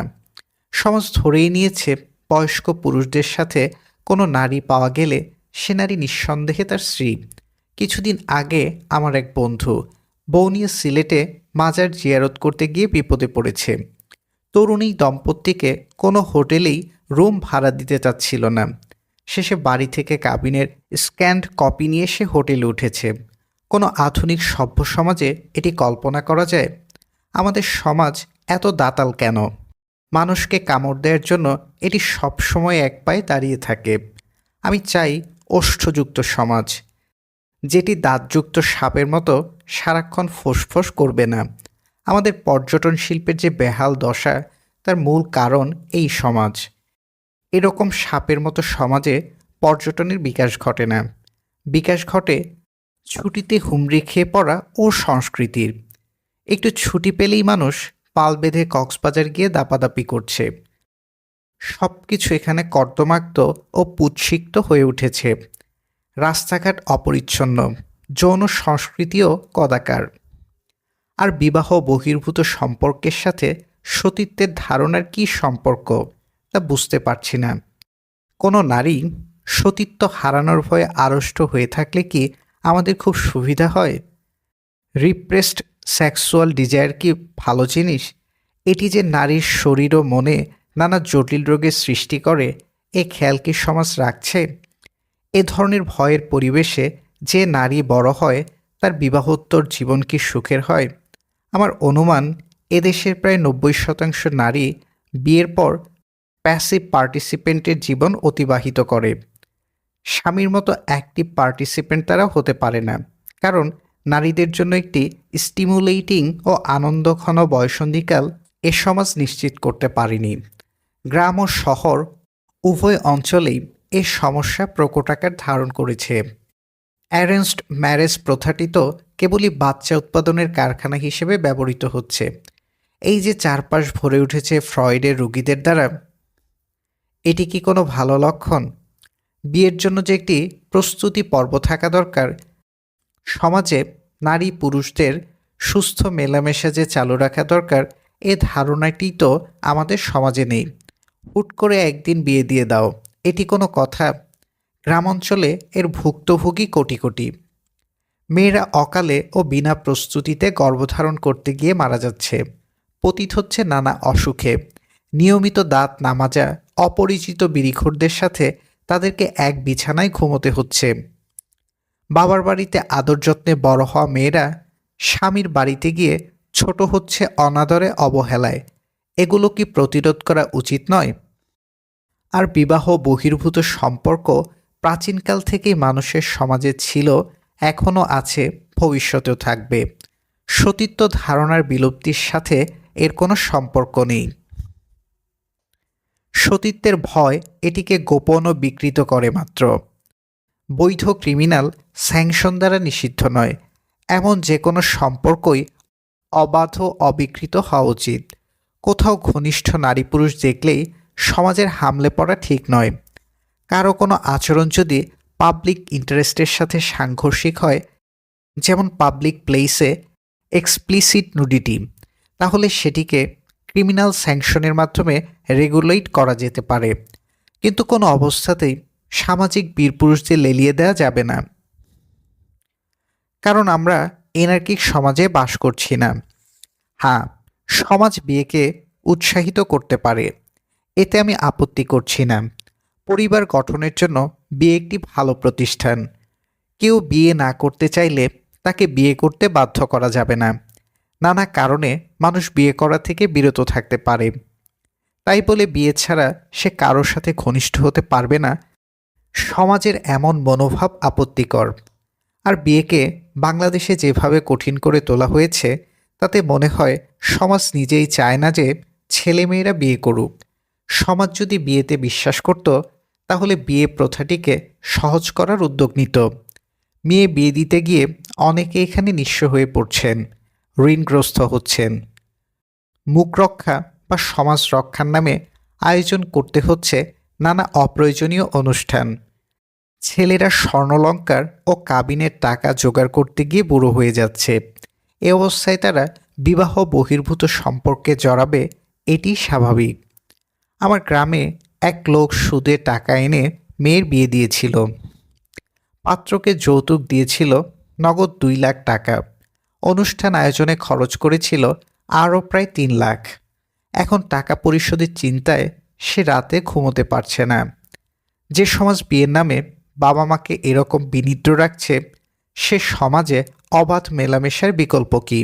সমাজ ধরেই নিয়েছে বয়স্ক পুরুষদের সাথে কোনো নারী পাওয়া গেলে সে নারী নিঃসন্দেহে তার স্ত্রী। কিছুদিন আগে আমার এক বন্ধু বউ নিয়ে সিলেটে মাজার জিয়ারত করতে গিয়ে বিপদে পড়েছে। তরুণী দম্পতিকে কোনো হোটেলেই রুম ভাড়া দিতে চাচ্ছিল না। শেষে বাড়ি থেকে কাবিনের স্ক্যান্ড কপি নিয়ে সে হোটেলে উঠেছে। কোনো আধুনিক সভ্য সমাজে এটি কল্পনা করা যায়? আমাদের সমাজ এত দাতাল কেন? মানুষকে কামড় দেওয়ার জন্য এটি সবসময় এক পায়ে দাঁড়িয়ে থাকে। আমি চাই ওষ্ঠযুক্ত সমাজ, যেটি দাঁতযুক্ত সাপের মতো সারাক্ষণ ফোঁসফোঁস করবে না। আমাদের পর্যটন শিল্পের যে বেহাল দশা, তার মূল কারণ এই সমাজ। এরকম সাপের মতো সমাজে পর্যটনের বিকাশ ঘটে না। বিকাশ ঘটে ছুটিতে হুমড়ি খেয়ে পড়া ও সংস্কৃতির। একটু ছুটি পেলেই মানুষ পাল বেঁধে কক্সবাজার গিয়ে দাপাদাপি করছে। সবকিছু এখানে কর্দমাক্ত ও পুৎসিক্ত হয়ে উঠেছে। রাস্তাঘাট অপরিচ্ছন্ন, যৌন সংস্কৃতিও কদাকার। আর বিবাহ বহির্ভূত সম্পর্কের সাথে সতীত্বের ধারণার কী সম্পর্ক তা বুঝতে পারছি না। কোনো নারী সতীত্ব হারানোর ভয়ে আড়ষ্ট হয়ে থাকলে কি আমাদের খুব সুবিধা হয়? রিপ্রেসড সেক্সুয়াল ডিজায়ার কি ভালো জিনিস? এটি যে নারীর শরীর ও মনে নানা জটিল রোগের সৃষ্টি করে, এ খেয়াল কি সমাজ রাখছে? এ ধরনের ভয়ের পরিবেশে যে নারী বড় হয় তার বিবাহোত্তর জীবন কি সুখের হয়? আমার অনুমান এদেশের প্রায় 90% নারী বিয়ের পর প্যাসিভ পার্টিসিপেন্টের জীবন অতিবাহিত করে। স্বামীর মতো অ্যাক্টিভ পার্টিসিপেন্ট তারা হতে পারে না, কারণ নারীদের জন্য একটি স্টিমুলেটিং ও আনন্দঘন বয়সন্ধিকাল এ সমাজ নিশ্চিত করতে পারেনি। গ্রাম ও শহর উভয় অঞ্চলেই এ সমস্যা প্রকট আকার ধারণ করেছে। অ্যারেঞ্জড ম্যারেজ প্রথাটি তো কেবলই বাচ্চা উৎপাদনের কারখানা হিসেবে ব্যবহৃত হচ্ছে। এই যে চারপাশ ভরে উঠেছে ফ্রয়েডের রোগীদের দ্বারা, এটি কি কোনো ভালো লক্ষণ? বিয়ের জন্য যে একটি প্রস্তুতি পর্ব থাকা দরকার, সমাজে নারী পুরুষদের সুস্থ মেলামেশা যে চালু রাখা দরকার, এ ধারণাটি তো আমাদের সমাজে নেই। হুট করে একদিন বিয়ে দিয়ে দাও, এটি কোনো কথা? গ্রামাঞ্চলে এর ভুক্তভোগী কোটি কোটি। মেয়েরা অকালে ও বিনা প্রস্তুতিতে গর্ভধারণ করতে গিয়ে মারা যাচ্ছে, পতিত হচ্ছে নানা অসুখে। নিয়মিত দাঁত না মাজা অপরিচিত বিড়িখোরদের সাথে তাদেরকে এক বিছানায় ঘুমোতে হচ্ছে। বাবার বাড়িতে আদর যত্নে বড় হওয়া মেয়েরা স্বামীর বাড়িতে গিয়ে ছোট হচ্ছে অনাদরে, অবহেলায়। এগুলো কি প্রতিরোধ করা উচিত নয়? আর বিবাহ বহির্ভূত সম্পর্ক প্রাচীনকাল থেকেই মানুষের সমাজে ছিল, এখনও আছে, ভবিষ্যতেও থাকবে। সতীত্ব ধারণার বিলুপ্তির সাথে এর কোনো সম্পর্ক নেই। সতীত্বের ভয় এটিকে গোপন ও বিকৃত করে মাত্র। বৈধ ক্রিমিনাল স্যাংশন দ্বারা নিষিদ্ধ নয়, এমন যে কোনো সম্পর্কই অবাধ অবিকৃত হওয়া উচিত। কোথাও ঘনিষ্ঠ নারী পুরুষ দেখলেই সমাজের হামলে পড়া ঠিক নয়। কারো কোনো আচরণ যদি পাবলিক ইন্টারেস্টের সাথে সাংঘর্ষিক হয়, যেমন পাবলিক প্লেসে এক্সপ্লিসিট নুডিটি, তাহলে সেটিকে ক্রিমিনাল স্যাংশনের মাধ্যমে রেগুলেট করা যেতে পারে। কিন্তু কোনো অবস্থাতেই সামাজিক বীরপুরুষদের লেলিয়ে দেওয়া যাবে না, কারণ আমরা এনার্কিক সমাজে বাস করছি না। হ্যাঁ, সমাজ বিয়েকে উৎসাহিত করতে পারে, এতে আমি আপত্তি করছি না। পরিবার গঠনের জন্য বিয়ে একটি ভালো প্রতিষ্ঠান। কেউ বিয়ে না করতে চাইলে তাকে বিয়ে করতে বাধ্য করা যাবে না। নানা কারণে মানুষ বিয়ে করা থেকে বিরত থাকতে পারে, তাই বলে বিয়ে ছাড়া সে কারোর সাথে ঘনিষ্ঠ হতে পারবে না, সমাজের এমন মনোভাব আপত্তিকর। আর বিয়েকে বাংলাদেশে যেভাবে কঠিন করে তোলা হয়েছে, তাতে মনে হয় সমাজ নিজেই চায় না যে ছেলেমেয়েরা বিয়ে করুক। সমাজ যদি বিয়েতে বিশ্বাস করত, তাহলে বিয়ে প্রথাটিকে সহজ করার উদ্যোগ নিত। মেয়ে বিয়ে দিতে গিয়ে অনেকে এখানে নিঃস্ব হয়ে পড়ছেন, ঋণগ্রস্ত হচ্ছেন। মুখ রক্ষা বা সমাজ রক্ষার নামে আয়োজন করতে হচ্ছে নানা অপ্রয়োজনীয় অনুষ্ঠান। ছেলেরা স্বর্ণলঙ্কার ও কাবিনের টাকা জোগাড় করতে গিয়ে বুড়ো হয়ে যাচ্ছে। এ অবস্থায় তারা বিবাহ বহির্ভূত সম্পর্কে জড়াবে, এটি স্বাভাবিক। আমার গ্রামে এক লোক সুদে টাকা এনে মেয়ের বিয়ে দিয়েছিল। পাত্রকে যৌতুক দিয়েছিল নগদ 2 লাখ টাকা। অনুষ্ঠান আয়োজনে খরচ করেছিল আরও প্রায় 3 লাখ। এখন টাকা পরিশোধের চিন্তায় সে রাতে ঘুমোতে পারছে না। যে সমাজ বিয়ের নামে বাবা মাকে এরকম বিনিদ্র রাখছে, সে সমাজে অবাধ মেলামেশার বিকল্প কী?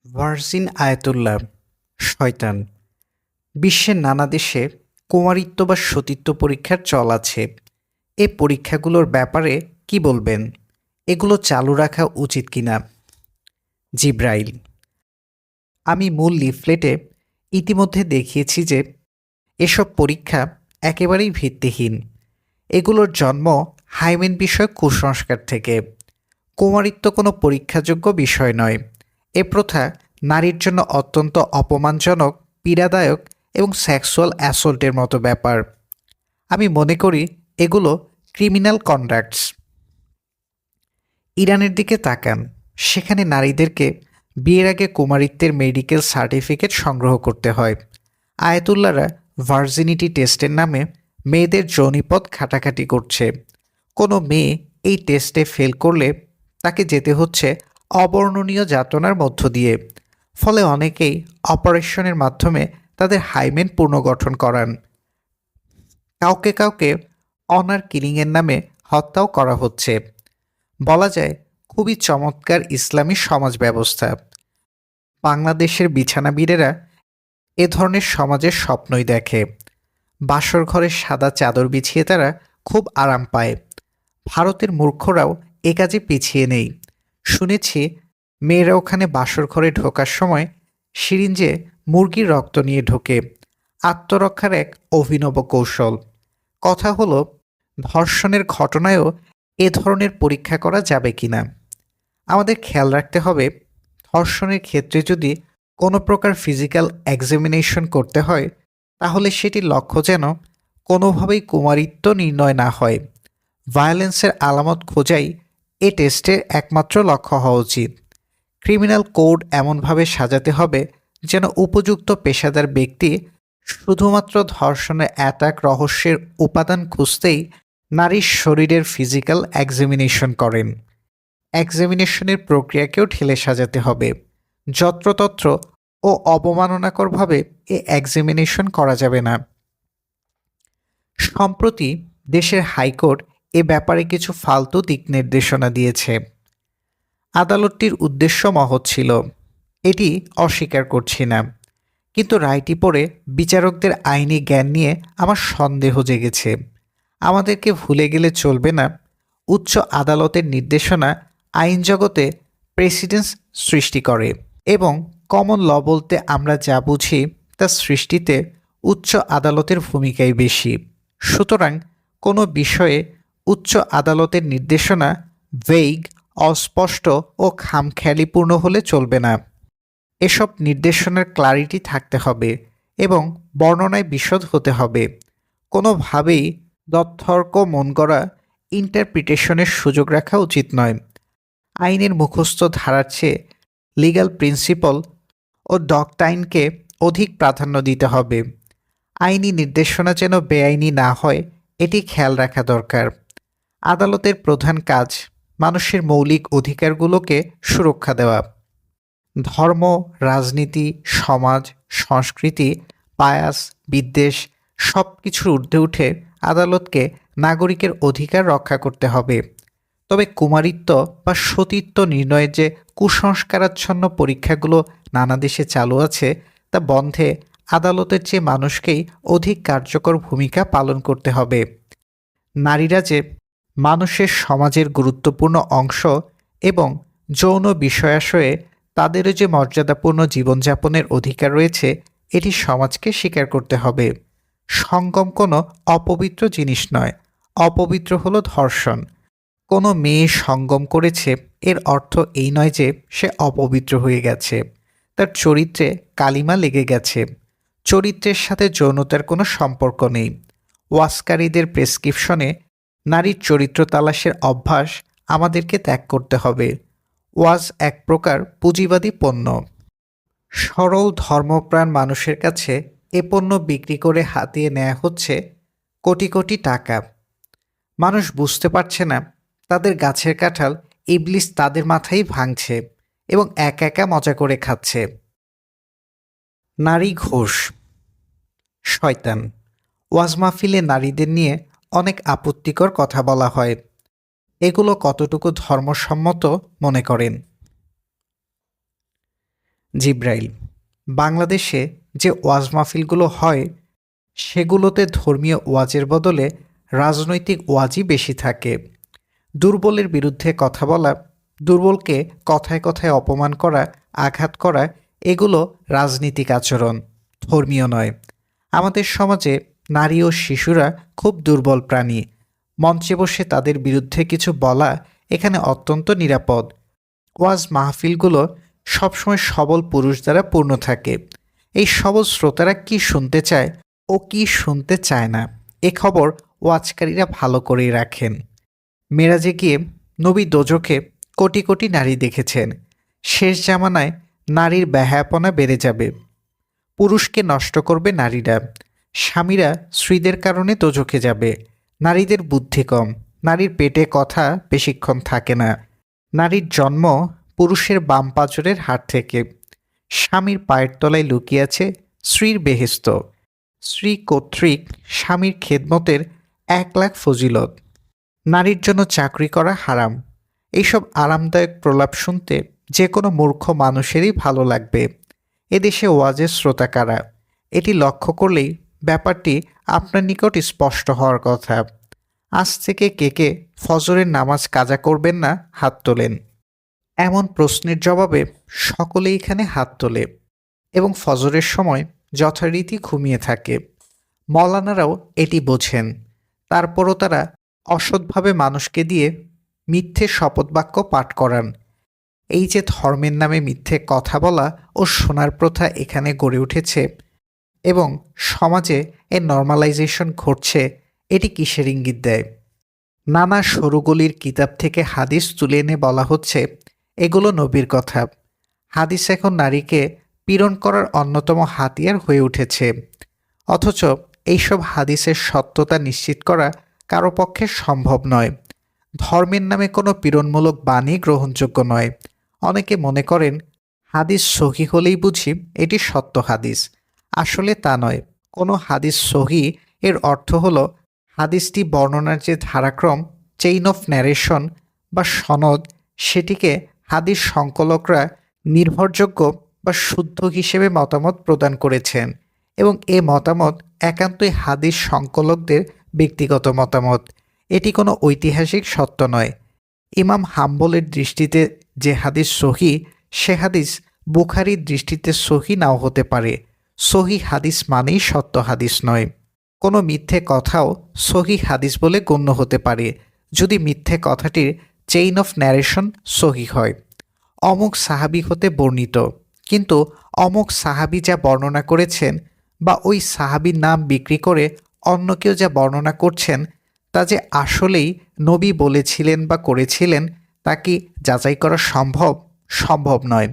ভার্জিন আয়াতুল্লাহ, শয়তান। বিশ্বের নানা দেশে কুমারিত্ব বা সতীত্ব পরীক্ষার চল আছে। এ পরীক্ষাগুলোর ব্যাপারে কি বলবেন? এগুলো চালু রাখা উচিত কিনা? জিব্রাইল: আমি মূল লিফলেটে ইতিমধ্যে দেখিয়েছি যে এসব পরীক্ষা একেবারেই ভিত্তিহীন। এগুলোর জন্ম হাইমেন বিষয়ক কুসংস্কার থেকে। কুমারিত্ব কোনো পরীক্ষাযোগ্য বিষয় নয়। এ প্রথা নারীর জন্য অত্যন্ত অপমানজনক, পীড়াদায়ক এবং সেক্সুয়াল অ্যাসল্টের মতো ব্যাপার। আমি মনে করি এগুলো ক্রিমিনাল কন্ডাক্টস। ইরানের দিকে তাকান, সেখানে নারীদেরকে বিয়ের আগে কুমারিত্বের মেডিকেল সার্টিফিকেট সংগ্রহ করতে হয়। আয়াতুল্লাহরা ভার্জিনিটি টেস্টের নামে মেয়েদের যৌনিপথ খাটাখাটি করছে। কোনো মেয়ে এই টেস্টে ফেল করলে তাকে যেতে হচ্ছে অবর্ণনীয় যাতনার মধ্য দিয়ে। ফলে অনেকেই অপারেশনের মাধ্যমে তাদের হাইমেন পুনর্গঠন করান। কাউকে কাউকে অনার কিলিংয়ের নামে হত্যাও করা হচ্ছে। বলা যায় খুবই চমৎকার ইসলামী সমাজ ব্যবস্থা। বাংলাদেশের বিছানাবীরেরা এ ধরনের সমাজের স্বপ্নই দেখে। বাসর ঘরে সাদা চাদর বিছিয়ে তারা খুব আরাম পায়। ভারতের মূর্খরাও এ কাজে পিছিয়ে নেই। শুনেছি মেয়েরা ওখানে বাসর ঘরে ঢোকার সময় সিরিঞ্জে মুরগির রক্ত নিয়ে ঢোকে। আত্মরক্ষার এক অভিনব কৌশল। কথা হলো, ধর্ষণের ঘটনায়ও এ ধরনের পরীক্ষা করা যাবে কিনা। আমাদের খেয়াল রাখতে হবে, ধর্ষণের ক্ষেত্রে যদি কোনো প্রকার ফিজিক্যাল এক্সামিনেশন করতে হয়, তাহলে সেটির লক্ষ্য যেন কোনোভাবেই কুমারিত্ব নির্ণয় না হয়। ভায়োলেন্সের আলামত খোঁজাই এ টেস্টের একমাত্র লক্ষ্য হওয়া উচিত। ক্রিমিনাল কোড এমনভাবে সাজাতে হবে যেন উপযুক্ত পেশাদার ব্যক্তি শুধুমাত্র ধর্ষণের অ্যাটাক রহস্যের উপাদান খুঁজতেই নারীর শরীরের ফিজিক্যাল এক্সামিনেশন করেন। এক্সামিনেশনের প্রক্রিয়াকেও ঢেলে সাজাতে হবে। যত্রতত্র ও অবমাননাকরভাবে এ এক্সামিনেশন করা যাবে না। সম্প্রতি দেশের হাইকোর্ট এ ব্যাপারে কিছু ফালতু দিক নির্দেশনা দিয়েছে। আদালতটির উদ্দেশ্য মহৎ ছিল, এটি অস্বীকার করছি না, কিন্তু রায়টি পড়ে বিচারকদের আইনি জ্ঞান নিয়ে আমার সন্দেহ জেগেছে। আমাদেরকে ভুলে গেলে চলবে না, উচ্চ আদালতের নির্দেশনা আইন জগতে প্রেসিডেন্স সৃষ্টি করে এবং কমন ল বলতে আমরা যা বুঝি তা সৃষ্টিতে উচ্চ আদালতের ভূমিকাই বেশি। সুতরাং কোনো বিষয়ে উচ্চ আদালতের নির্দেশনা ভেইগ, অস্পষ্ট ও খামখেয়ালিপূর্ণ হলে চলবে না। এসব নির্দেশনার ক্লারিটি থাকতে হবে এবং বর্ণনায় বিশদ হতে হবে। কোনোভাবেই তথ্যর্ক মন গড়া ইন্টারপ্রিটেশনের সুযোগ রাখা উচিত নয়। আইনের মুখস্থ ধারার চেয়ে লিগ্যাল প্রিন্সিপল ও ডকটাইনকে অধিক প্রাধান্য দিতে হবে। আইনি নির্দেশনা যেন বেআইনি না হয়, এটি খেয়াল রাখা দরকার। আদালতের প্রধান কাজ মানুষের মৌলিক অধিকারগুলোকে সুরক্ষা দেওয়া। ধর্ম, রাজনীতি, সমাজ, সংস্কৃতি, বায়াস, বিদ্বেষ সব কিছুর ঊর্ধ্বে উঠে আদালতকে নাগরিকের অধিকার রক্ষা করতে হবে। তবে কুমারিত্ব বা সতীত্ব নির্ণয়ের যে কুসংস্কারাচ্ছন্ন পরীক্ষাগুলো নানা দেশে চালু আছে, তা বন্ধে আদালতের চেয়ে মানুষকেই অধিক কার্যকর ভূমিকা পালন করতে হবে। নারীরা যে মানুষের সমাজের গুরুত্বপূর্ণ অংশ এবং যৌন বিষয়াশয়ে তাদেরও যে মর্যাদাপূর্ণ জীবনযাপনের অধিকার রয়েছে, এটি সমাজকে স্বীকার করতে হবে। সঙ্গম কোনো অপবিত্র জিনিস নয়। অপবিত্র হলো ধর্ষণ। কোনো মেয়ে সঙ্গম করেছে এর অর্থ এই নয় যে সে অপবিত্র হয়ে গেছে, তার চরিত্রে কালিমা লেগে গেছে। চরিত্রের সাথে যৌনতার কোনো সম্পর্ক নেই। ওয়াসকারীদের প্রেসক্রিপশনে নারীর চরিত্র তালাশের অভ্যাস আমাদেরকে ত্যাগ করতে হবে। ওয়াজ এক প্রকার পুঁজিবাদী পণ্য। সরল ধর্মপ্রাণ মানুষের কাছে এ পণ্য বিক্রি করে হাতিয়ে নেওয়া হচ্ছে কোটি কোটি টাকা। মানুষ বুঝতে পারছে না তাদের গাছের কাঁঠাল ইবলিস তাদের মাথায় ভাঙছে এবং একা একা মজা করে খাচ্ছে। নারী ঘোষ, শয়তান। ওয়াজ মাহফিলে নারীদের নিয়ে অনেক আপত্তিকর কথা বলা হয়। এগুলো কতটুকু ধর্মসম্মত মনে করেন? জিব্রাইল, বাংলাদেশে যে ওয়াজ মাহফিলগুলো হয় সেগুলোতে ধর্মীয় ওয়াজের বদলে রাজনৈতিক ওয়াজই বেশি থাকে। দুর্বলের বিরুদ্ধে কথা বলা, দুর্বলকে কথায় কথায় অপমান করা, আঘাত করা, এগুলো রাজনীতিক আচরণ, ধর্মীয় নয়। আমাদের সমাজে নারী ও শিশুরা খুব দুর্বল প্রাণী। মঞ্চে বসে তাদের বিরুদ্ধে কিছু বলা এখানে অত্যন্ত নিরাপদ। ওয়াজ মাহফিলগুলো সবসময় সবল পুরুষ দ্বারা পূর্ণ থাকে এই সবল শ্রোতারা কি শুনতে চায় ও কি শুনতে চায় না এ খবর ওয়াচকারীরা ভালো করেই রাখেন। মেরাজে গিয়ে নবী দোজখে কোটি কোটি নারী দেখেছেন। শেষ জামানায় নারীর বেহায়াপনা বেড়ে যাবে। পুরুষকে নষ্ট করবে নারীরা। স্বামীরা স্ত্রীদের কারণে দোজখে যাবে। নারীদের বুদ্ধি কম। নারীর পেটে কথা বেশিক্ষণ থাকে না। নারীর জন্ম পুরুষের বাম পাঁজরের হাড় থেকে। স্বামীর পায়ের তলায় লুকিয়ে আছে স্ত্রীর বেহেশত। স্ত্রী কর্তৃক স্বামীর খেদমতের 1,00,000 ফজিলত। নারীর জন্য চাকরি করা হারাম। এইসব আরামদায়ক প্রলাপ শুনতে যে কোনো মূর্খ মানুষেরই ভালো লাগবে। এদেশে ওয়াজের শ্রোতা কারা? এটি লক্ষ্য করলেই ব্যাপারটি আপনার নিকট স্পষ্ট হওয়ার কথা। আজ থেকে কে ফজরের নামাজ কাজা করবেন না হাত তোলেন। এমন প্রশ্নের জবাবে সকলেই এখানে হাত তোলে এবং ফজরের সময় যথারীতি ঘুমিয়ে থাকে। মওলানারাও এটি বোঝেন। তারপরও তারা অসৎভাবে মানুষকে দিয়ে মিথ্যে শপথবাক্য পাঠ করান। এই যে ধর্মের নামে মিথ্যে কথা বলা ও শোনার প্রথা এখানে গড়ে উঠেছে এবং সমাজে এর নর্মালাইজেশন ঘটছে, এটি কিসের ইঙ্গিত দেয়? নানা সরুগলির কিতাব থেকে হাদিস তুলে এনে বলা হচ্ছে এগুলো নবীর কথা। হাদিস এখন নারীকে পীড়ন করার অন্যতম হাতিয়ার হয়ে উঠেছে। অথচ এইসব হাদিসের সত্যতা নিশ্চিত করা কারো পক্ষে সম্ভব নয়। ধর্মের নামে কোনো পীড়নমূলক বাণী গ্রহণযোগ্য নয়। অনেকে মনে করেন হাদিস সহি হলেই বুঝি এটি সত্য হাদিস। আসলে তা নয়। কোনো হাদিস সহি এর অর্থ হলো হাদিসটি বর্ণনার যে ধারাক্রম, চেইন অফ ন্যারেশন বা সনদ, সেটিকে হাদিস সংকলকরা নির্ভরযোগ্য বা শুদ্ধ হিসেবে মতামত প্রদান করেছেন এবং এ মতামত একান্তই হাদিস সংকলকদের ব্যক্তিগত মতামত। এটি কোনো ঐতিহাসিক সত্য নয়। ইমাম হাম্বলের দৃষ্টিতে যে হাদিস সহি, সে হাদিস বুখারীর দৃষ্টিতে সহি নাও হতে পারে। সহি হাদিস মানেই সত্য হাদিস নয়। কোনো মিথ্যে কথাও সহি হাদিস বলে গণ্য হতে পারে যদি মিথ্যে কথাটির চেইন অফ ন্যারেশন সহি হয়। অমুক সাহাবী হতে বর্ণিত, কিন্তু অমুক সাহাবী যা বর্ণনা করেছেন বা ওই সাহাবীর নাম বিক্রি করে অন্য কেউ যা বর্ণনা করছেন তা যে আসলেই নবী বলেছিলেন বা করেছিলেন তা কি যাচাই করা সম্ভব নয়।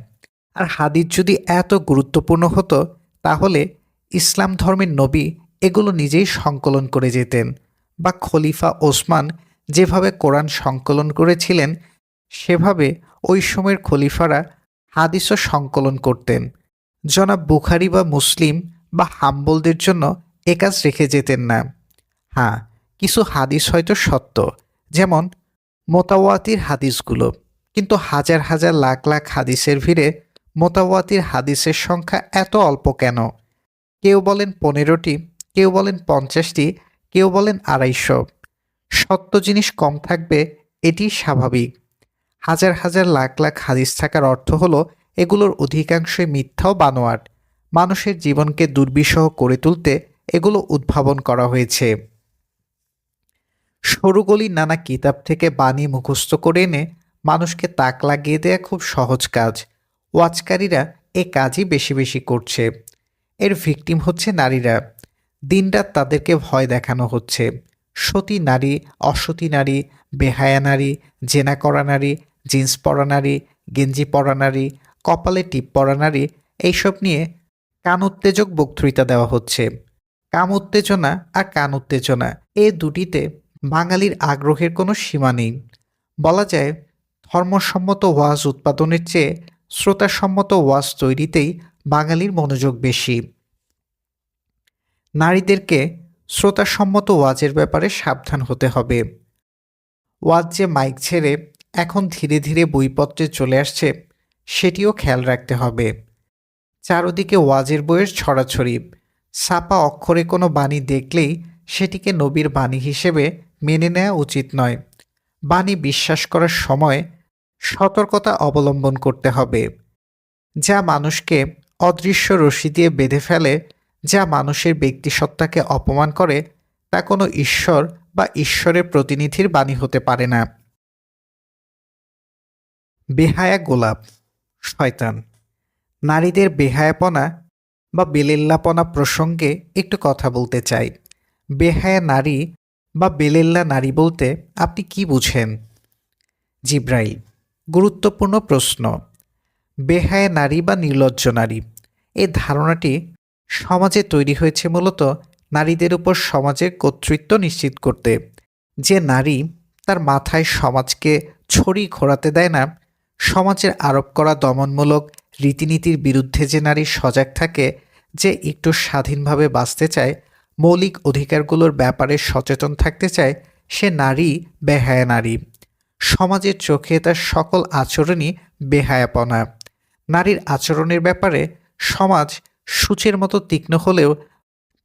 আর হাদিস যদি এত গুরুত্বপূর্ণ হতো তাহলে ইসলাম ধর্মের নবী এগুলো নিজেই সংকলন করে যেতেন, বা খলিফা ওসমান যেভাবে কোরআন সংকলন করেছিলেন সেভাবে ওই সময়ের খলিফারা হাদিসও সংকলন করতেন। জনাব বুখারী বা মুসলিম বা হাম্বলদের জন্য এ কাজ রেখে যেতেন না। হ্যাঁ, কিছু হাদিস হয়তো সত্য, যেমন মোতাওয়াতির হাদিসগুলো, কিন্তু হাজার হাজার লাখ লাখ হাদিসের ভিড়ে মোতাওয়াতির হাদিসের সংখ্যা এত অল্প কেন? কেউ বলেন 15টি, কেউ বলেন 50টি, কেউ বলেন 250। সত্য জিনিস কম থাকবে, এটি স্বাভাবিক। হাজার হাজার লাখ লাখ হাদিস থাকার অর্থ হলো এগুলোর অধিকাংশই মিথ্যা ও বানোয়াট। মানুষের জীবনকে দুর্বিষহ করে তুলতে এগুলো উদ্ভাবন করা হয়েছে। সরুগলির নানা কিতাব থেকে বাণী মুখস্থ করে এনে মানুষকে তাক লাগিয়ে দেয়া খুব সহজ কাজ। ওয়াজকারীরা এ কাজই বেশি বেশি করছে। এর ভিকটিম হচ্ছে নারীরা। দিনরাত তাদেরকে ভয় দেখানো হচ্ছে। সতী নারী, অসতী নারী, বেহায়া নারী, জেনা করা নারী, জিন্স পরা নারী, গেঞ্জি পরা নারী, কপালে টিপ পরা নারী, এইসব নিয়ে কান উত্তেজক বক্তৃতা দেওয়া হচ্ছে। কাম উত্তেজনা আর কান উত্তেজনা, এ দুটিতে বাঙালির আগ্রহের কোনো সীমা নেই। বলা যায় ধর্মসম্মত ওয়াজ উৎপাদনের চেয়ে শ্রোতাসম্মত ওয়াজ তৈরিতেই বাঙালির মনোযোগ বেশি। নারীদেরকে শ্রোতাসম্মত ওয়াজের ব্যাপারে সাবধান হতে হবে। ওয়াজ যে মাইক ছেড়ে এখন ধীরে ধীরে বইপত্রে চলে আসছে সেটিও খেয়াল রাখতে হবে। চারদিকে ওয়াজের বইয়ের ছড়াছড়ি। ছাপা অক্ষরে কোনো বাণী দেখলেই সেটিকে নবীর বাণী হিসেবে মেনে নেওয়া উচিত নয়। বাণী বিশ্বাস করার সময় সতর্কতা অবলম্বন করতে হবে। যা মানুষকে অদৃশ্য রশি দিয়ে বেঁধে ফেলে, যা মানুষের ব্যক্তিসত্তাকে অপমান করে, তা কোনো ঈশ্বর বা ঈশ্বরের প্রতিনিধির বাণী হতে পারে না। বেহায়া গোলাপ, শয়তান। নারীদের বেহায়াপনা বা বেলেল্লাপনা প্রসঙ্গে একটু কথা বলতে চাই। বেহায়া নারী বা বেলেল্লা নারী বলতে আপনি কি বুঝেন? জিব্রাইল: গুরুত্বপূর্ণ প্রশ্ন। বেহায়া নারী বা নির্লজ্জ নারী, এই ধারণাটি সমাজে তৈরি হয়েছে মূলত নারীদের উপর সমাজের কর্তৃত্ব নিশ্চিত করতে। যে নারী তার মাথায় সমাজকে ছড়ি ঘোরাতে দেয় না, সমাজের আরোপ করা দমনমূলক রীতিনীতির বিরুদ্ধে যে নারী সজাগ থাকে, যে একটু স্বাধীনভাবে বাঁচতে চায়, মৌলিক অধিকারগুলোর ব্যাপারে সচেতন থাকতে চায়, সে নারী বেহায়া নারী। সমাজের চোখে তার সকল আচরণই বেহায়াপনা। নারীর আচরণের ব্যাপারে সমাজ সূচের মতো তীক্ষ্ণ হলেও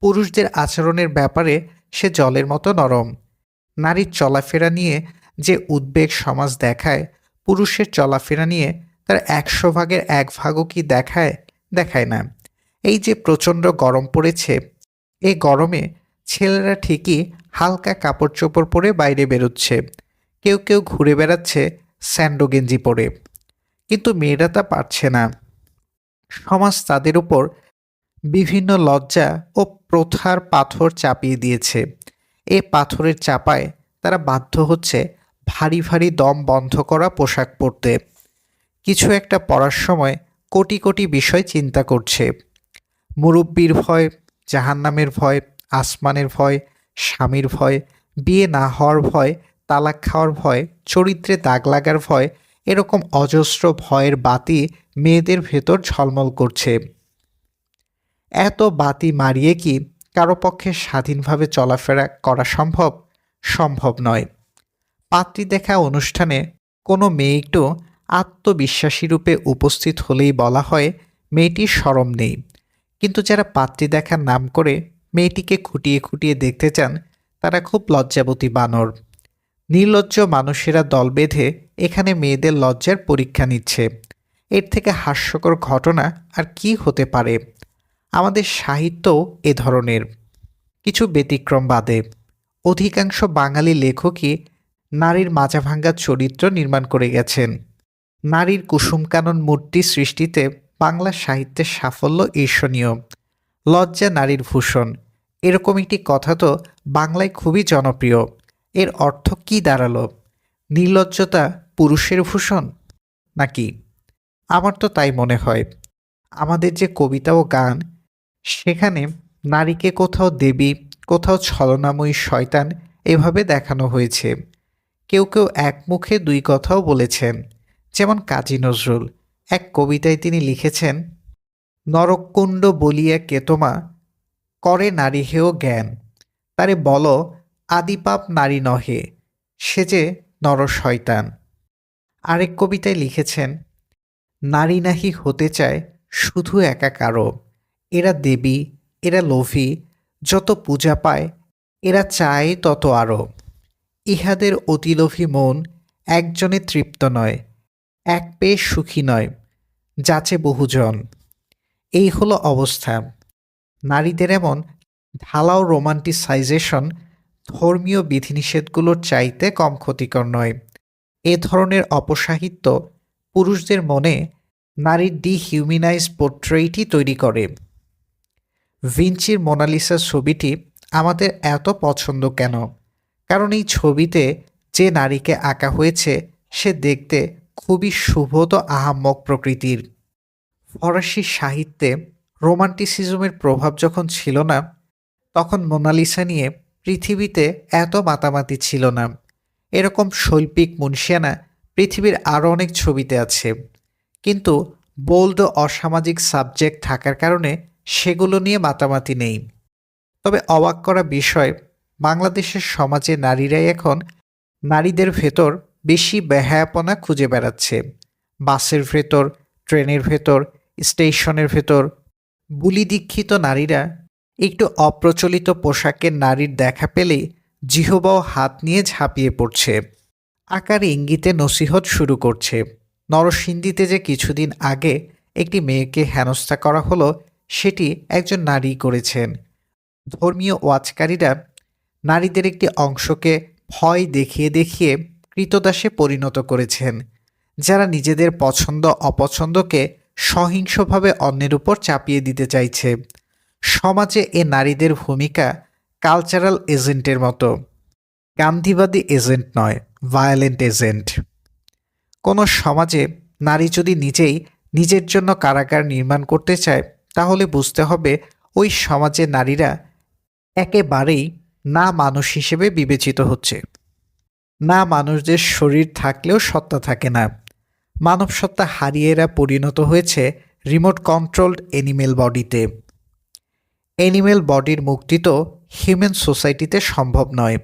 পুরুষদের আচরণের ব্যাপারে সে জলের মতো নরম। নারীর চলাফেরা নিয়ে যে উদ্বেগ সমাজ দেখায়, পুরুষের চলাফেরা নিয়ে তার 100 ভাগের 1 ভাগও কি দেখায়? দেখায় না। এই যে প্রচণ্ড গরম পড়েছে, এই গরমে ছেলেরা ঠিকই হালকা কাপড় চোপড় পরে বাইরে বেরোচ্ছে, কেউ কেউ ঘুরে বেড়াচ্ছে স্যান্ডো গেঞ্জি পরে, কিন্তু মেয়েরা তা পারছে না। সমাজ তাদের উপর বিভিন্ন লজ্জা ও প্রথার পাথর চাপিয়ে দিয়েছে। এ পাথরের চাপায় তারা বাধ্য হচ্ছে ভারী ভারী দম বন্ধ করা পোশাক পরতে। কিছু একটা পরার সময় কোটি কোটি বিষয় চিন্তা করছে। মুরব্বির ভয়, জাহান্নামের ভয়, আসমানের ভয়, স্বামীর ভয়, বিয়ে না হওয়ার ভয়, তালাক খাওয়ার ভয়, চরিত্রে দাগ লাগার ভয়, এরকম অজস্র ভয়ের বাতি মেয়েদের ভেতর ঝলমল করছে। এত বাতি মারিয়ে কি কারো পক্ষে স্বাধীনভাবে চলাফেরা করা সম্ভব? সম্ভব নয়। পাত্রী দেখা অনুষ্ঠানে কোনো মেয়ে একটু আত্মবিশ্বাসী রূপে উপস্থিত হলেই বলা হয় মেয়েটির শরম নেই। কিন্তু যারা পাত্রী দেখার নাম করে মেয়েটিকে খুঁটিয়ে খুঁটিয়ে দেখতে চান, তারা খুব লজ্জাবতী বানর। নির্লজ্জ মানুষেরা দল বেঁধে এখানে মেয়েদের লজ্জার পরীক্ষা নিচ্ছে। এর থেকে হাস্যকর ঘটনা আর কি হতে পারে? আমাদের সাহিত্যও এ ধরনের। কিছু ব্যতিক্রম বাদে অধিকাংশ বাঙালি লেখকই নারীর মাজাভাঙ্গা চরিত্র নির্মাণ করে গেছেন। নারীর কুসুমকানন মূর্তি সৃষ্টিতে বাংলা সাহিত্যের সাফল্য ঈর্ষণীয়। লজ্জা নারীর ভূষণ, এরকম একটি কথা তো বাংলায় খুবই জনপ্রিয়। এর অর্থ কি দাঁড়ালো? নির্লজ্জতা পুরুষের ভূষণ নাকি? আমার তো তাই মনে হয়। আমাদের যে কবিতা ও গান, সেখানে নারীকে কোথাও দেবী, কোথাও ছলনাময়ী শয়তান এভাবে দেখানো হয়েছে। কেউ কেউ এক মুখে দুই কথাও বলেছেন, যেমন কাজী নজরুল। এক কবিতায় তিনি লিখেছেন, নরককুণ্ড বলিয়া কেতমা করে নারী হেয় জ্ঞান, তারে বল আদিপাপ নারী নহে, সে যে নর শয়তান। আরেক কবিতায় লিখেছেন, নারী নাহি হতে চায় শুধু একা কারো, এরা দেবী, এরা লোভী, যত পূজা পায় এরা চায় তত আরও। ইহাদের অতিলোভী মন একজনে তৃপ্ত নয়, এক পেয়ে সুখী নয়, যাচে বহুজন। এই হলো অবস্থা। নারীদের এমন ঢালাও রোমান্টিসাইজেশন ধর্মীয় বিধিনিষেধগুলোর চাইতে কম ক্ষতিকর নয়। এ ধরনের অপসাহিত্য পুরুষদের মনে নারীর ডিহিউম্যানাইজ পোর্ট্রেইটই তৈরি করে। ভিঞ্চির মোনালিসা ছবিটি আমাদের এত পছন্দ কেন? কারণ এই ছবিতে যে নারীকে আঁকা হয়েছে সে দেখতে খুবই সুবোধ আহাম্মক প্রকৃতির। ফরাসি সাহিত্যে রোমান্টিসিজমের প্রভাব যখন ছিল না, তখন মোনালিসা নিয়ে পৃথিবীতে এত মাতামাতি ছিল না। এরকম শৈল্পিক মুনশিয়ানা পৃথিবীর আরও অনেক ছবিতে আছে, কিন্তু বোল্ড অসামাজিক সাবজেক্ট থাকার কারণে সেগুলো নিয়ে মাতামাতি নেই। তবে অবাক করা বিষয়, বাংলাদেশের সমাজে নারীরাই এখন নারীদের ভেতর বেশি বেহায়াপনা খুঁজে বেড়াচ্ছে। বাসের ভেতর, ট্রেনের ভেতর, স্টেশনের ভেতর বুলি দীক্ষিত নারীরা একটু অপ্রচলিত পোশাকের নারীর দেখা পেলেই জিহবাও হাত নিয়ে ঝাঁপিয়ে পড়ছে। আকার ইঙ্গিতে নসিহত শুরু করছে। নরসিংদীতে যে কিছুদিন আগে একটি মেয়েকে হেনস্থা করা হলো, সেটি একজন নারী করেছেন। ধর্মীয় ওয়াচকারীরা নারীদের একটি অংশকে ভয় দেখিয়ে দেখিয়ে কৃতদাসে পরিণত করেছেন, যারা নিজেদের পছন্দ অপছন্দকে সহিংসভাবে অন্যের উপর চাপিয়ে দিতে চাইছে। সমাজে এ নারীদের ভূমিকা কালচারাল এজেন্টের মতো, গান্ধীবাদী এজেন্ট নয়, ভায়োলেন্ট এজেন্ট। কোনো সমাজে নারী যদি নিজেই নিজের জন্য কারাগার নির্মাণ করতে চায়, তাহলে বুঝতে হবে ওই সমাজে নারীরা একেবারেই না মানুষ হিসেবে বিবেচিত হচ্ছে। না মানুষদের শরীর থাকলেও সত্তা থাকে না, মানব সত্তা হারিয়ে এরা পরিণত হয়েছে রিমোট কন্ট্রোলড অ্যানিমেল বডিতে। অ্যানিমেল বডির মুক্তি তো হিউম্যান সোসাইটিতে সম্ভব নয়।